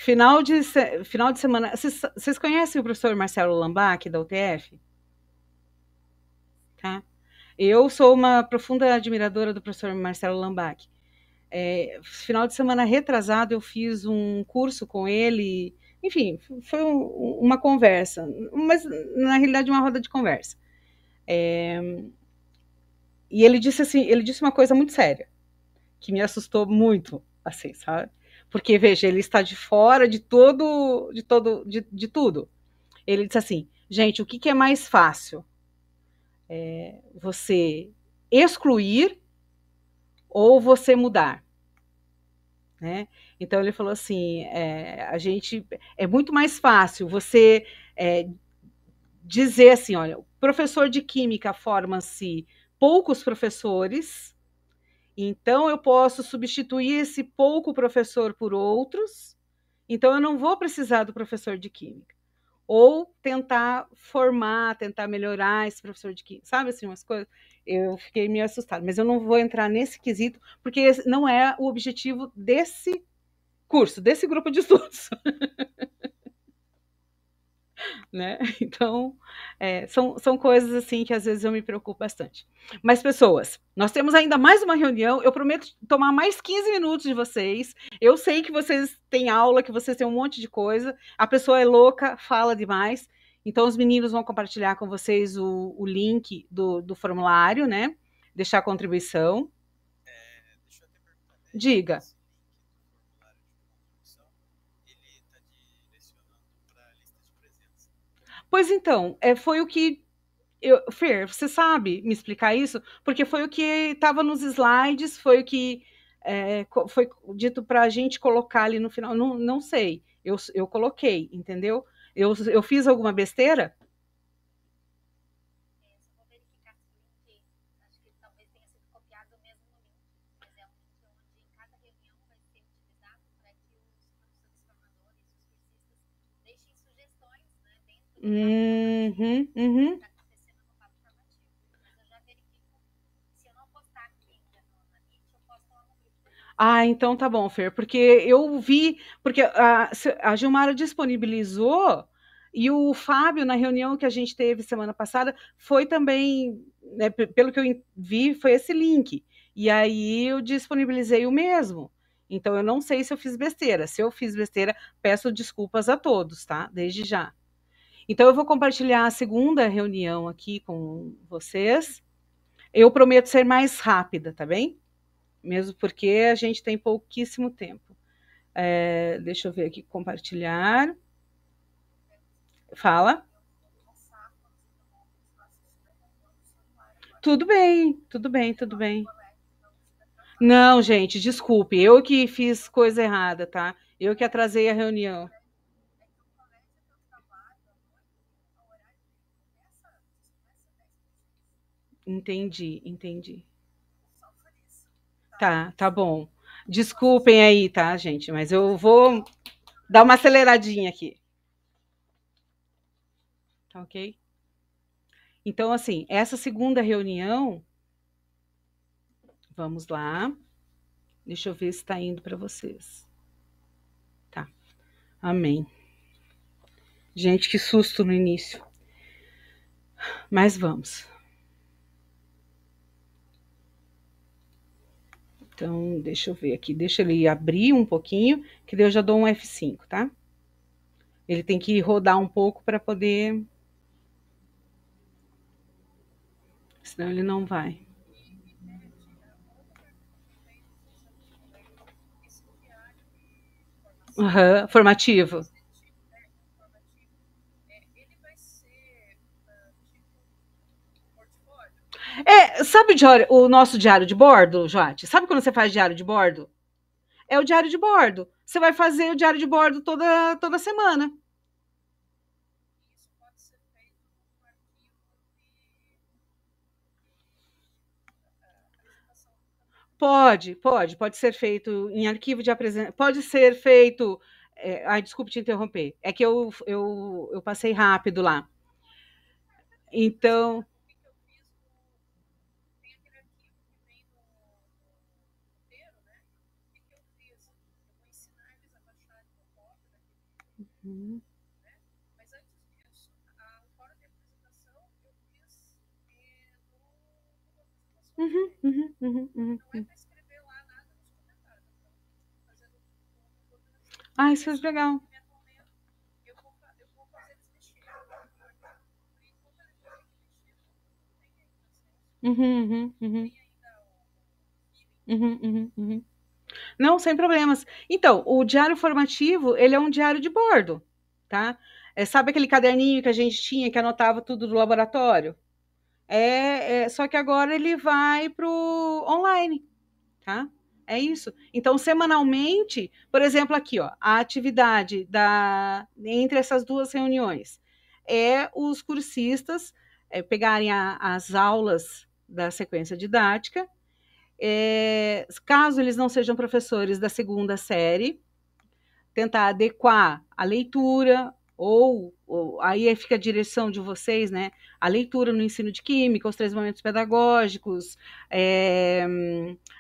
S1: Final de semana. Vocês conhecem o professor Marcelo Lambach, da UTF? Tá? Eu sou uma profunda admiradora do professor Marcelo Lambach. Final de semana retrasado eu fiz um curso com ele, enfim, foi uma conversa, mas na realidade uma roda de conversa. E ele disse uma coisa muito séria, que me assustou muito, assim, sabe? Porque veja, ele está de fora de tudo. Ele disse assim, gente, o que é mais fácil? Você excluir ou você mudar? Né? Então ele falou assim, a gente é muito mais fácil você é, dizer assim, olha, o professor de química forma-se poucos professores, então eu posso substituir esse pouco professor por outros, então eu não vou precisar do professor de química. Ou tentar formar, tentar melhorar esse professor de química, sabe assim, umas coisas. Eu fiquei meio assustada, mas eu não vou entrar nesse quesito, porque esse não é o objetivo desse curso, desse grupo de estudos, né? Então, são coisas assim que às vezes eu me preocupo bastante. Mas, pessoas, nós temos ainda mais uma reunião. Eu prometo tomar mais 15 minutos de vocês. Eu sei que vocês têm aula, que vocês têm um monte de coisa. A pessoa é louca, fala demais. Então, os meninos vão compartilhar com vocês o link do formulário, né? Deixar a contribuição. Diga. Pois então, foi o que Fer, você sabe me explicar isso? Porque foi o que estava nos slides, foi o que foi dito para a gente colocar ali no final. Não, não sei, eu coloquei, entendeu? Eu fiz alguma besteira? Uhum, uhum. Ah, então tá bom, Fer, porque eu vi, porque a Gilmara disponibilizou e o Fábio, na reunião que a gente teve semana passada, foi também, né, pelo que eu vi, foi esse link. E aí eu disponibilizei o mesmo. Então eu não sei se eu fiz besteira. Se eu fiz besteira, peço desculpas a todos, tá? Desde já. Então eu vou compartilhar a segunda reunião aqui com vocês. Eu prometo ser mais rápida, tá bem? Mesmo porque a gente tem pouquíssimo tempo. Deixa eu ver aqui, compartilhar. Fala. Tudo bem, tudo bem, tudo bem. Não, gente, desculpe, eu que fiz coisa errada, tá? Eu que atrasei a reunião. Entendi, entendi. Tá, tá bom. Desculpem aí, tá, gente? Mas eu vou dar uma aceleradinha aqui, tá ok? Então, assim, essa segunda reunião, vamos lá. Deixa eu ver se está indo para vocês. Tá, amém. Gente, que susto no início. Mas vamos. Então, deixa eu ver aqui. Deixa ele abrir um pouquinho, que daí eu já dou um F5, tá? Ele tem que rodar um pouco para poder. Senão ele não vai. Uhum, formativo. É, sabe o nosso diário de bordo, Joate? Sabe quando você faz diário de bordo? É o diário de bordo. Você vai fazer o diário de bordo toda semana. Pode ser feito em arquivo de apresentação, pode ser feito. Ai, desculpe te interromper. É que eu passei rápido lá. Então. Uhum, uhum. Ah, isso é legal. Uhum. Uhum. Não, sem problemas. Então, o diário formativo, ele é um diário de bordo, tá? Sabe aquele caderninho que a gente tinha que anotava tudo do laboratório? Só que agora ele vai para o online, tá? É isso. Então, semanalmente, por exemplo, aqui, ó, a atividade entre essas duas reuniões é os cursistas pegarem as aulas da sequência didática. Caso eles não sejam professores da segunda série, tentar adequar a leitura, ou aí fica a direção de vocês, né? A leitura no ensino de química, os 3 momentos pedagógicos, é,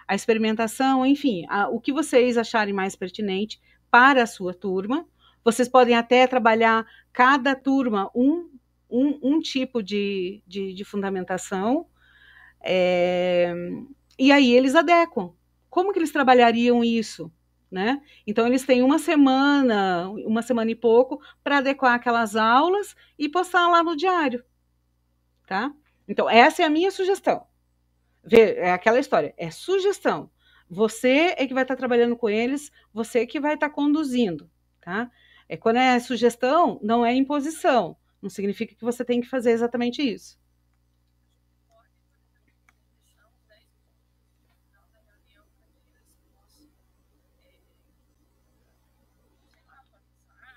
S1: a experimentação, enfim, o que vocês acharem mais pertinente para a sua turma. Vocês podem até trabalhar cada turma um tipo de fundamentação, é, e aí eles adequam. Como que eles trabalhariam isso? Né? Então eles têm uma semana e pouco, para adequar aquelas aulas e postar lá no diário, tá? Então essa é a minha sugestão. É aquela história, é sugestão. Você é que vai estar trabalhando com eles, você que vai estar conduzindo, tá? Quando é sugestão, não é imposição. Não significa que você tem que fazer exatamente isso.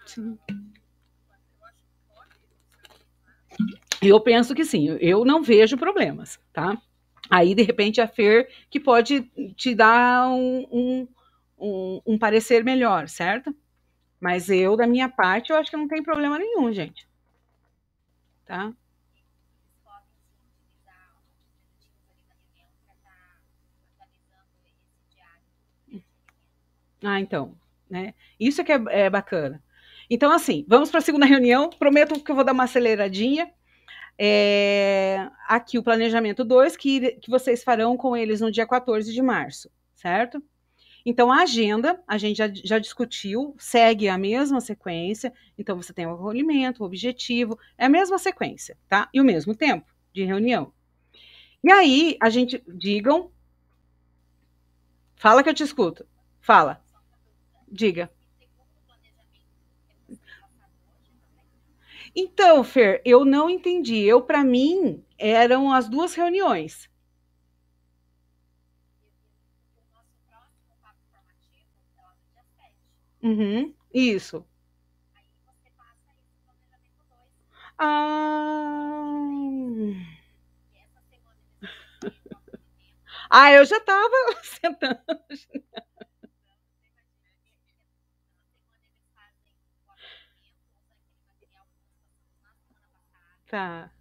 S1: Sim. Eu penso que sim, eu não vejo problemas, tá? Aí, de repente, a Fer que pode te dar um parecer melhor, certo? Mas eu, da minha parte, eu acho que não tem problema nenhum, gente. Tá? Ah, então, né? Isso é que é bacana. Então, assim, vamos para a segunda reunião. Prometo que eu vou dar uma aceleradinha. Aqui o planejamento 2, que vocês farão com eles no dia 14 de março, certo? Então, a agenda, a gente já discutiu, segue a mesma sequência. Então, você tem o acolhimento, o objetivo, é a mesma sequência, tá? E o mesmo tempo de reunião. E aí, a gente, digam, fala que eu te escuto. Fala, diga. Então, Fer, eu não entendi. Para mim, eram as duas reuniões. Uhum, isso. Ah, eu já estava sentando. Tá.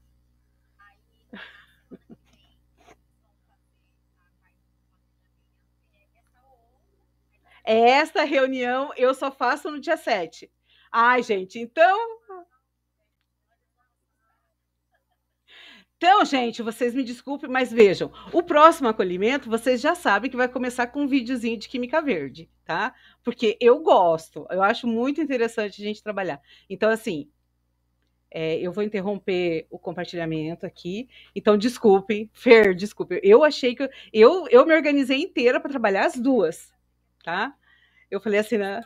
S1: Esta reunião eu só faço no dia 7. Ai, gente, gente, vocês me desculpem, mas vejam, o próximo acolhimento, vocês já sabem que vai começar com um videozinho de Química Verde, tá? Porque eu gosto, eu acho muito interessante a gente trabalhar. Então, assim, eu vou interromper o compartilhamento aqui. Então, desculpem, Fer, desculpe. Eu achei que eu me organizei inteira para trabalhar as duas, tá? Eu falei assim, né?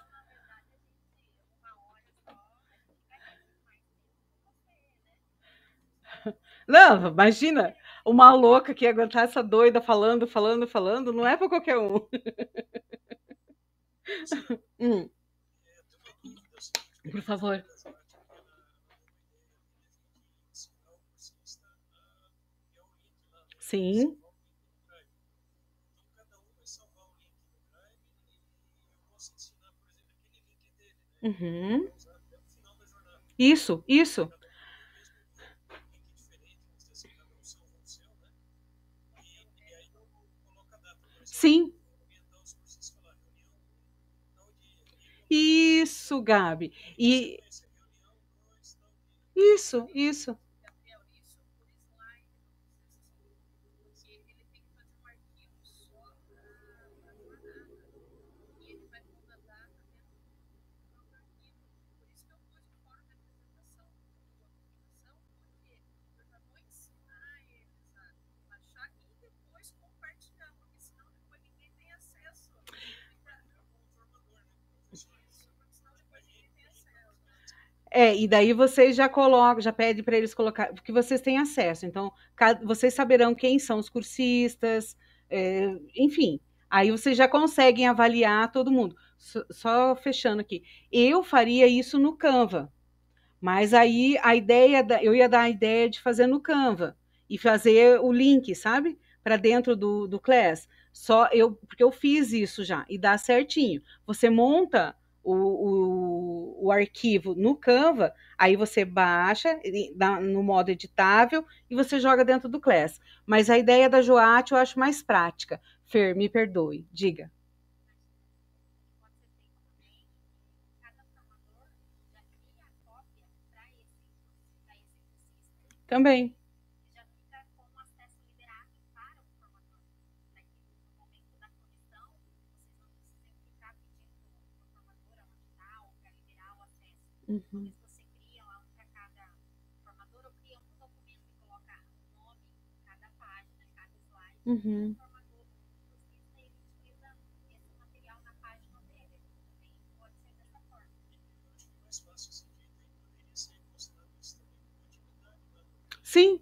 S1: Não, imagina, uma louca que ia aguentar essa doida falando, falando, falando, não é para qualquer um. Hum, por favor. Sim. Uhum. Isso. Sim. Isso, Gabi. E isso. E daí vocês já colocam, já pede para eles colocar, porque vocês têm acesso. Então, vocês saberão quem são os cursistas, enfim. Aí vocês já conseguem avaliar todo mundo. Só fechando aqui. Eu faria isso no Canva. Mas aí a ideia, eu ia dar a ideia de fazer no Canva e fazer o link, sabe? Para dentro do Class. Porque eu fiz isso já e dá certinho. Você monta o arquivo no Canva, aí você baixa no modo editável e você joga dentro do Class. Mas a ideia da Joate eu acho mais prática. Fer, me perdoe, diga. Também. Uhum. Uhum. Sim.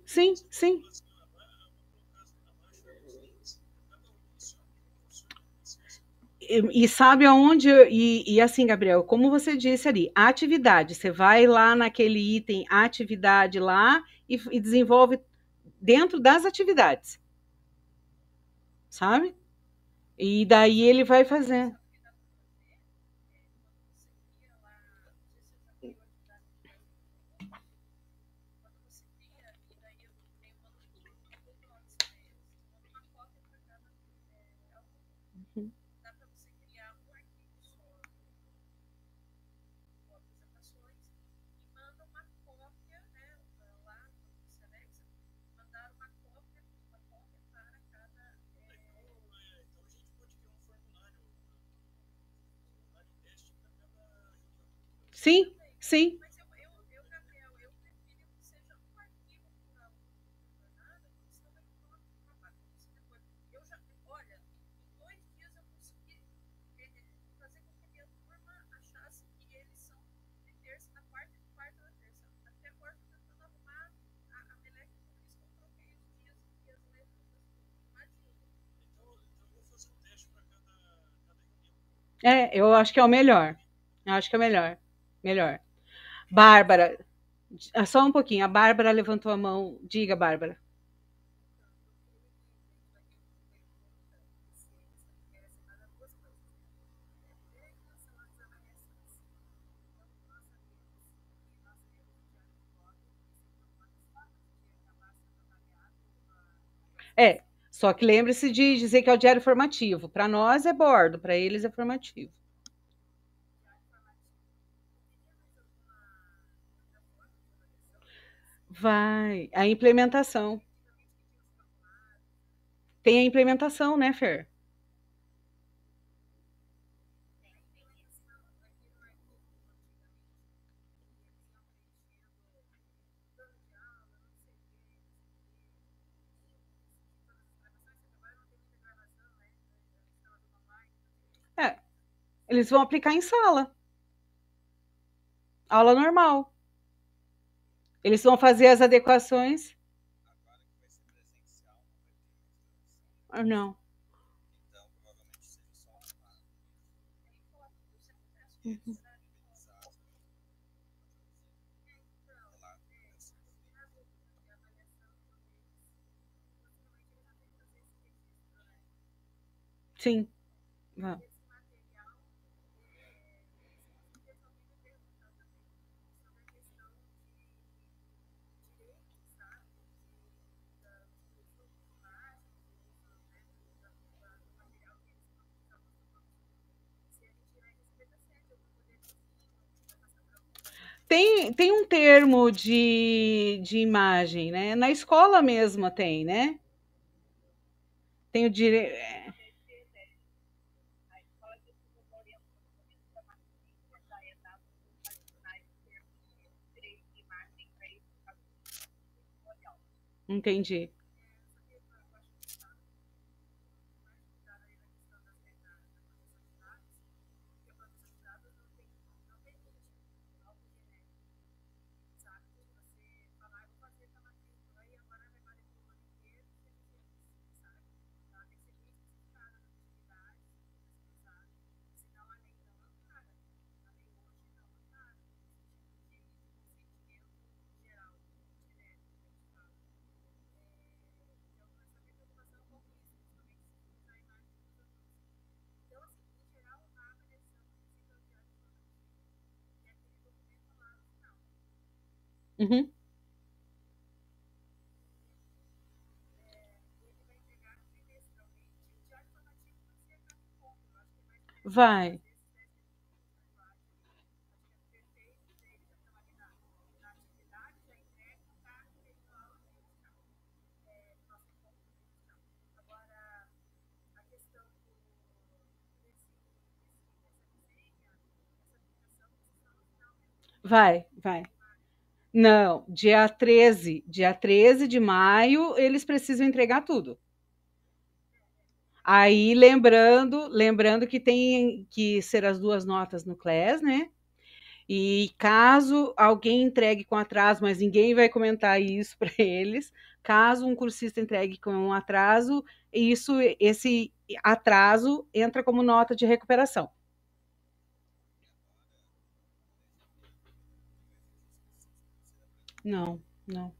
S1: E sabe aonde? E assim, Gabriel, como você disse ali, a atividade. Você vai lá naquele item atividade lá e desenvolve dentro das atividades, sabe? E daí ele vai fazer. Sim, sim. É, eu acho que é o melhor. Eu acho que é o melhor. Melhor. Bárbara, só um pouquinho. A Bárbara levantou a mão. Diga, Bárbara. É, só que lembre-se de dizer que é o diário formativo. Para nós é bordo, para eles é formativo. Vai. A implementação. Tem a implementação, né, Fer? É, eles vão aplicar em sala, aula normal. Eles vão fazer as adequações. Ah, não. Sim. Ah. Tem um termo de imagem, né? Na escola mesmo tem, né? Tem o direito. Entendi. Uhum. Vai. Vai, vai. Não, dia 13 de maio, eles precisam entregar tudo. Aí, lembrando que tem que ser as duas notas no CLES, né? E caso alguém entregue com atraso, mas ninguém vai comentar isso para eles, caso um cursista entregue com um atraso, esse atraso entra como nota de recuperação. Não, não.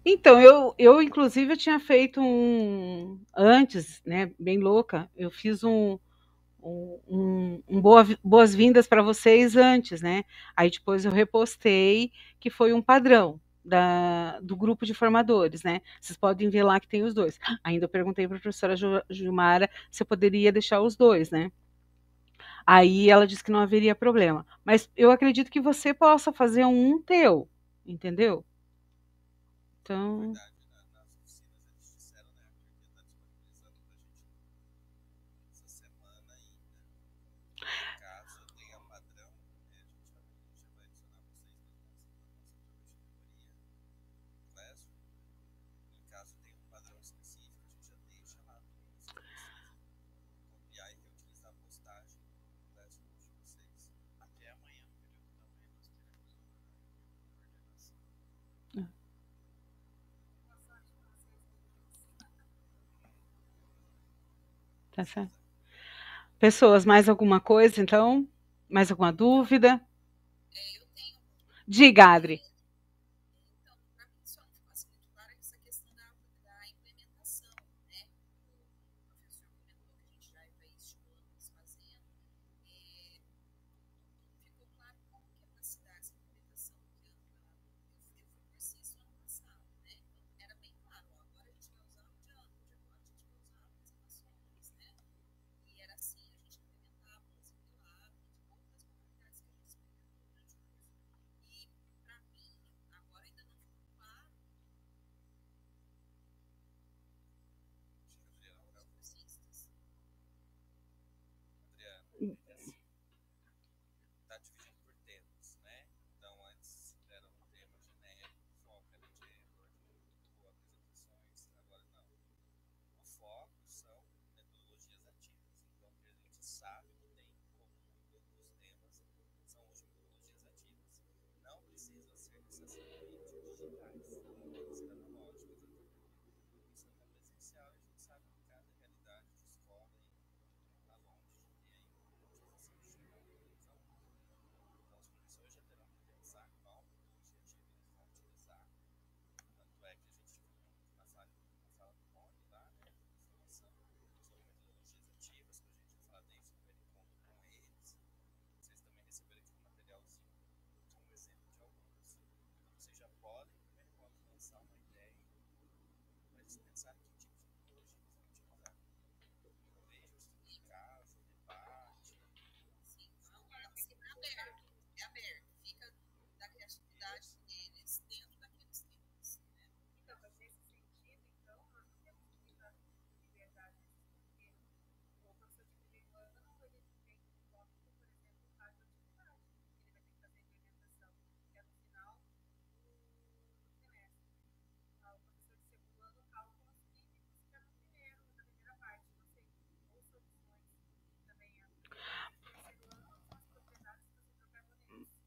S1: Então, eu inclusive eu tinha feito um antes, né, bem louca. Eu fiz um boas-vindas para vocês antes, né? Aí depois eu repostei, que foi um padrão do grupo de formadores, né? Vocês podem ver lá que tem os dois. Ainda eu perguntei para a professora Gilmara se eu poderia deixar os dois, né? Aí ela disse que não haveria problema. Mas eu acredito que você possa fazer um teu, entendeu? Então, tá certo. Pessoas, mais alguma coisa, então? Mais alguma dúvida? Diga, Adri.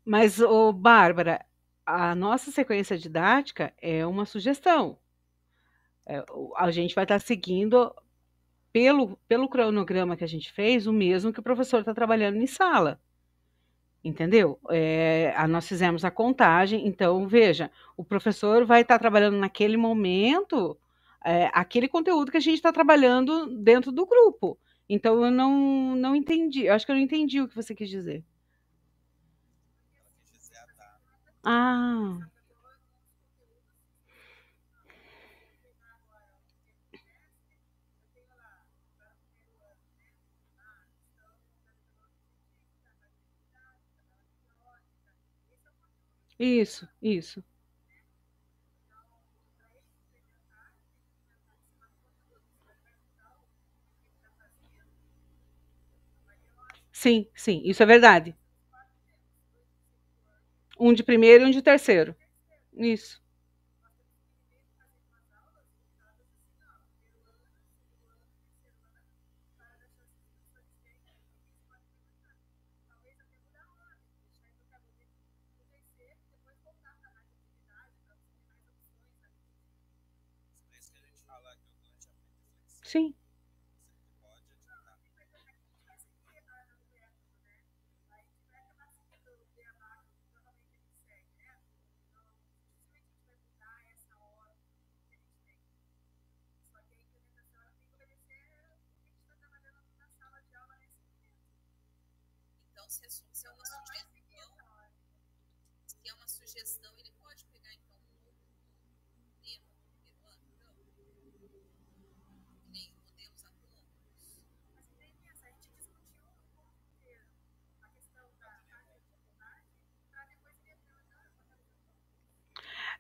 S1: Mas, ô, Bárbara, a nossa sequência didática é uma sugestão. A gente vai estar seguindo, pelo cronograma que a gente fez, o mesmo que o professor está trabalhando em sala. Entendeu? Nós fizemos a contagem, então, veja, o professor vai estar trabalhando naquele momento, aquele conteúdo que a gente está trabalhando dentro do grupo. Então, eu não entendi, eu acho que eu não entendi o que você quis dizer. Ah, isso. Sim, sim, isso é verdade. Um de primeiro e um de terceiro. Isso. Sim.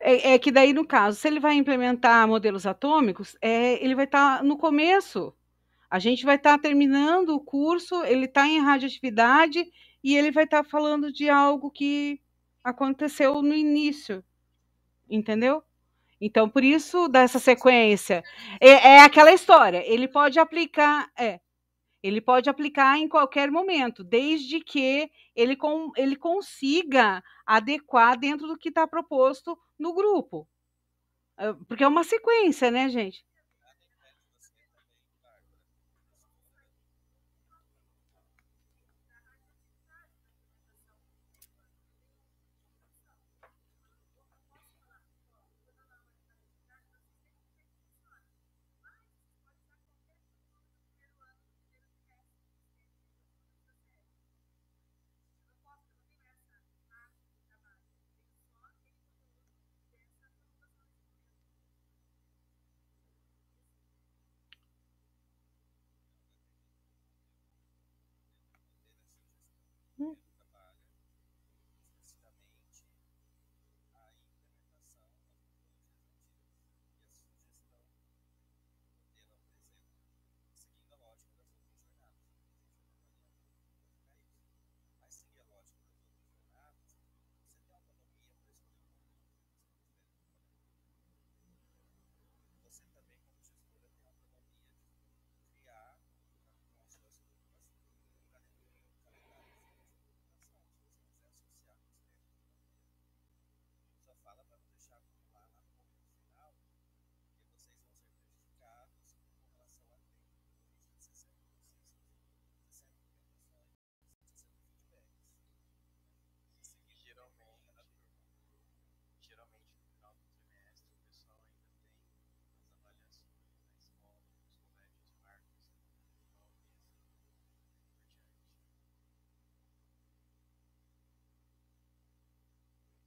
S1: É que daí, no caso, se ele vai implementar modelos atômicos, ele vai estar no começo. A gente vai estar terminando o curso, ele está em radioatividade e ele vai estar falando de algo que aconteceu no início, entendeu? Então, por isso, dessa sequência. É aquela história, ele pode aplicar em qualquer momento, desde que ele consiga adequar dentro do que está proposto no grupo. Porque é uma sequência, né, gente?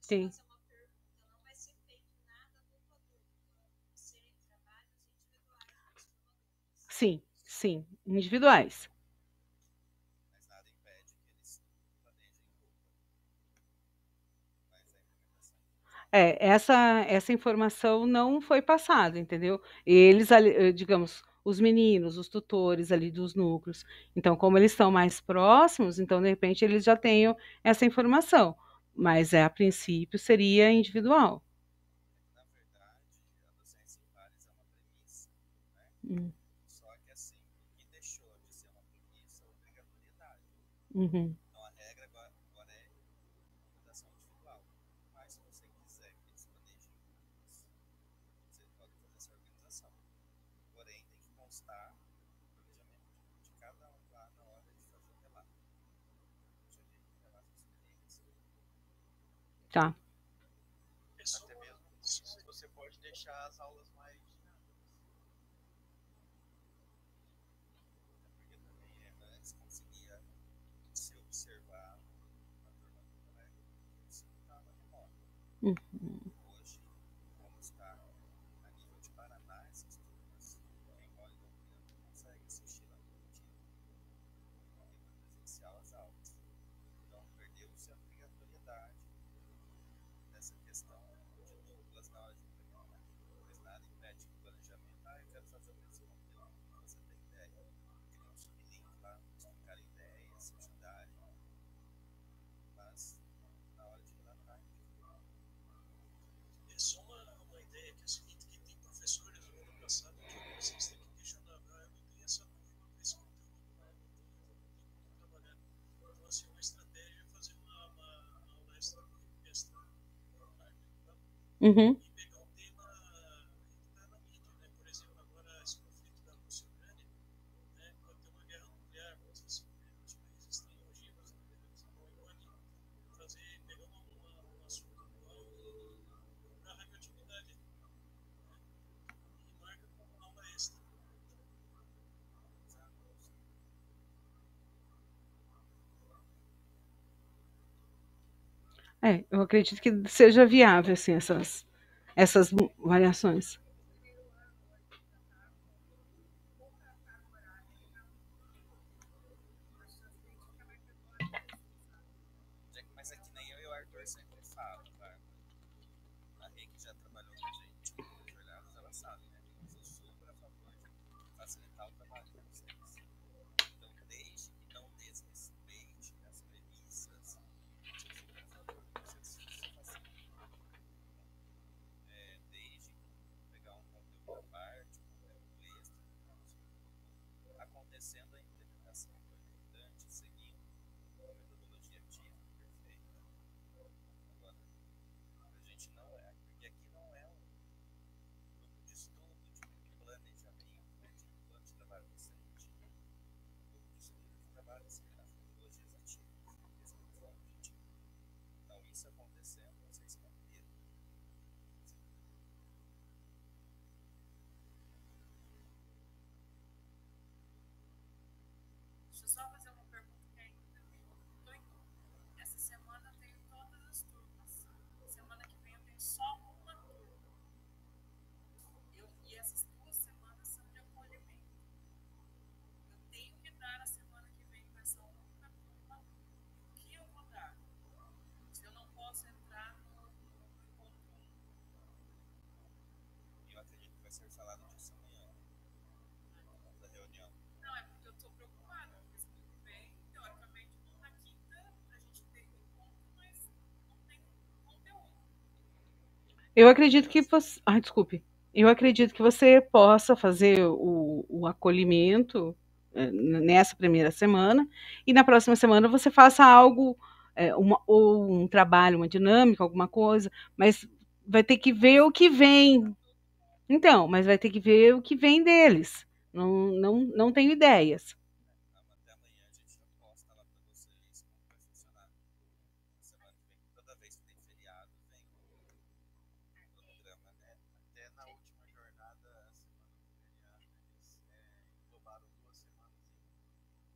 S1: Sim. Sim, sim, individuais. Essa informação não foi passada, entendeu? Eles, digamos, os meninos, os tutores ali dos núcleos. Então, como eles estão mais próximos, então, de repente, eles já tenham essa informação. Mas, a princípio, seria individual. Hum. Uhum. Tá. Uhum. Uhum. Eu acredito que seja viável, assim, essas variações. Eu acredito que você. Ai, desculpe. Eu acredito que você possa fazer o acolhimento nessa primeira semana, e na próxima semana você faça algo, ou um trabalho, uma dinâmica, alguma coisa, mas vai ter que ver o que vem. Então, mas vai ter que ver o que vem deles. Não tenho ideias.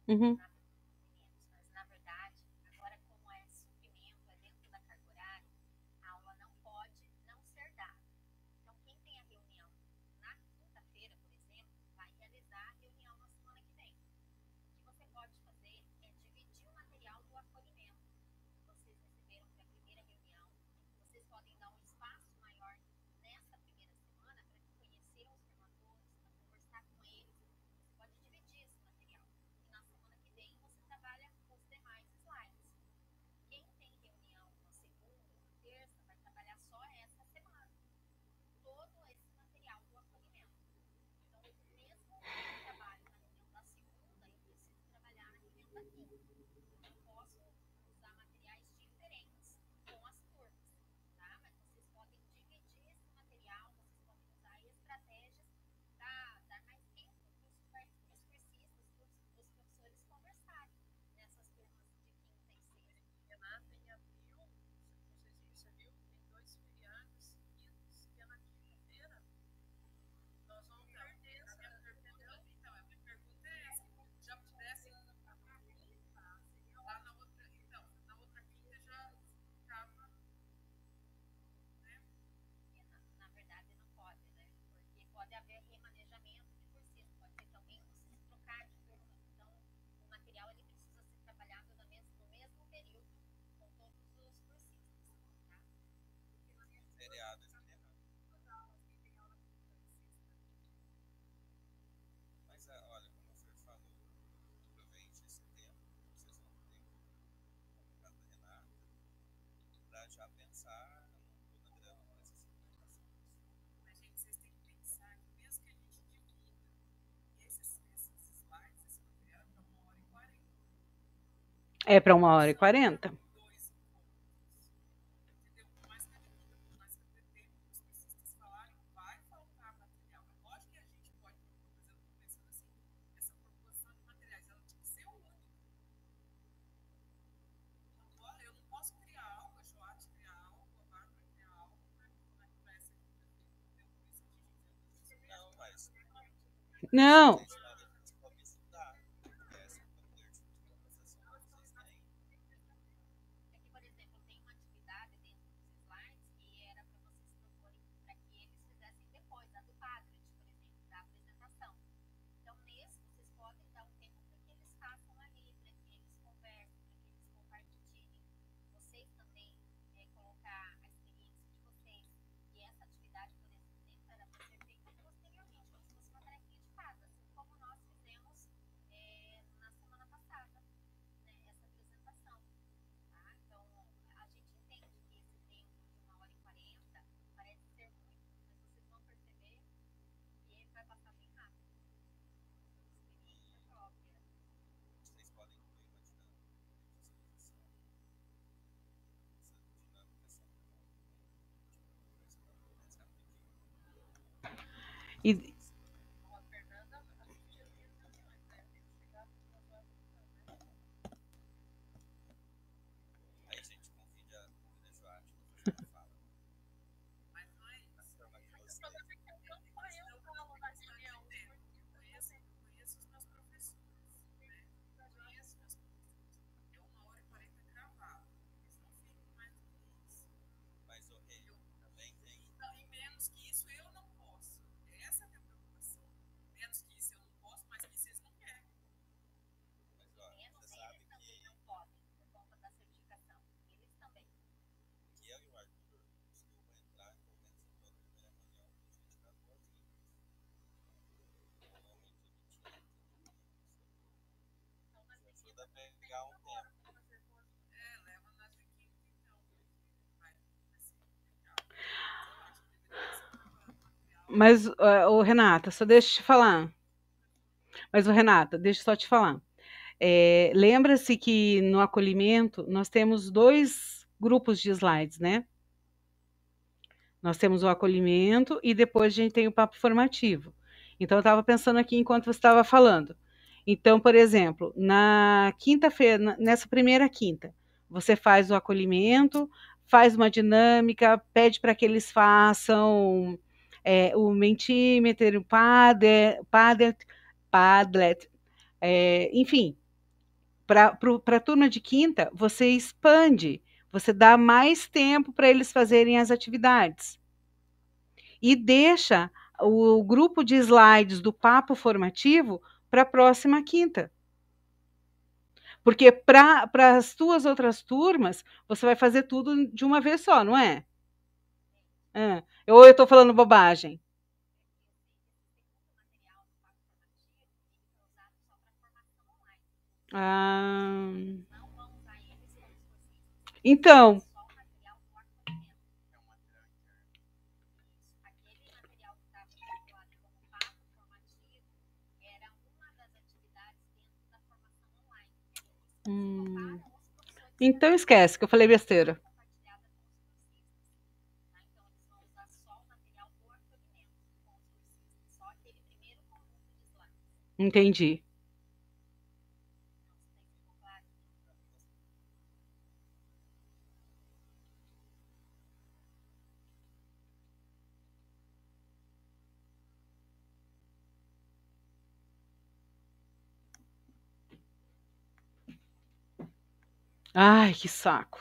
S1: Uhum. É para 1h40. Não, E, mas, ô, Renata, só deixa eu te falar. Mas, ô, Renata, deixa eu só te falar. Lembra-se que no acolhimento nós temos dois grupos de slides, né? Nós temos o acolhimento e depois a gente tem o papo formativo. Então, eu estava pensando aqui enquanto você estava falando. Então, por exemplo, na quinta-feira, nessa primeira quinta, você faz o acolhimento, faz uma dinâmica, pede para que eles façam o Mentimeter, o Padlet, enfim, para a turma de quinta, você expande, você dá mais tempo para eles fazerem as atividades e deixa o grupo de slides do papo formativo para a próxima quinta. Porque para as tuas outras turmas, você vai fazer tudo de uma vez só, não é? Ou eu estou falando bobagem? Ah, então, hum, então esquece que eu falei besteira. Entendi. Ai, que saco.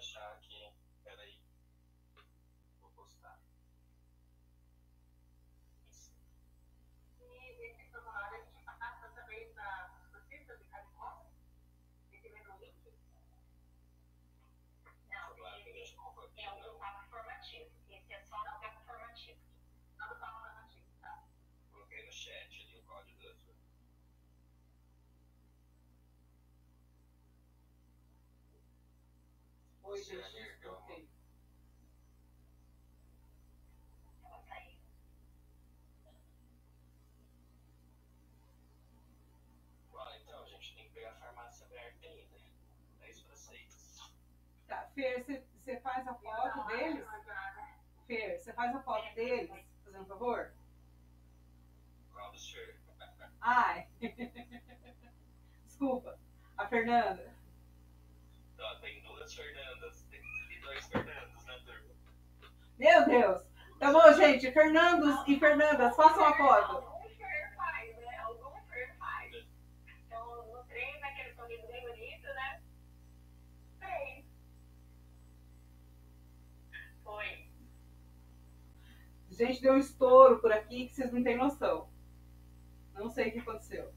S2: achar aqui. Peraí, vou postar. Isso. E esse formulário a gente passa também para os cursistas de Calicó? Esse mesmo link? Não, é o papo formativo. Esse é só no papo formativo. Só no papo formativo, tá? Coloquei no chat ali o código da sua.
S1: Oi, gente, voltei.
S2: Então, a gente tem que pegar a farmácia aberta ainda. 10 para 6.
S1: Tá, Fer, você faz a foto deles? Fer, você faz a foto deles, fazendo um favor?
S2: Qual do senhor?
S1: Ai, desculpa, a Fernanda.
S2: Não, tem duas Fernandas. Tem 2 Fernandos na turma.
S1: Meu Deus! Tá bom, gente, Fernandos e Fernandas, façam a foto.
S2: Algum Fer faz, né? Algum Fer faz. Então, no treino, aquele sorriso bem bonito, né? Fez. Foi.
S1: Gente, deu um estouro por aqui que vocês não têm noção. Não sei o que aconteceu.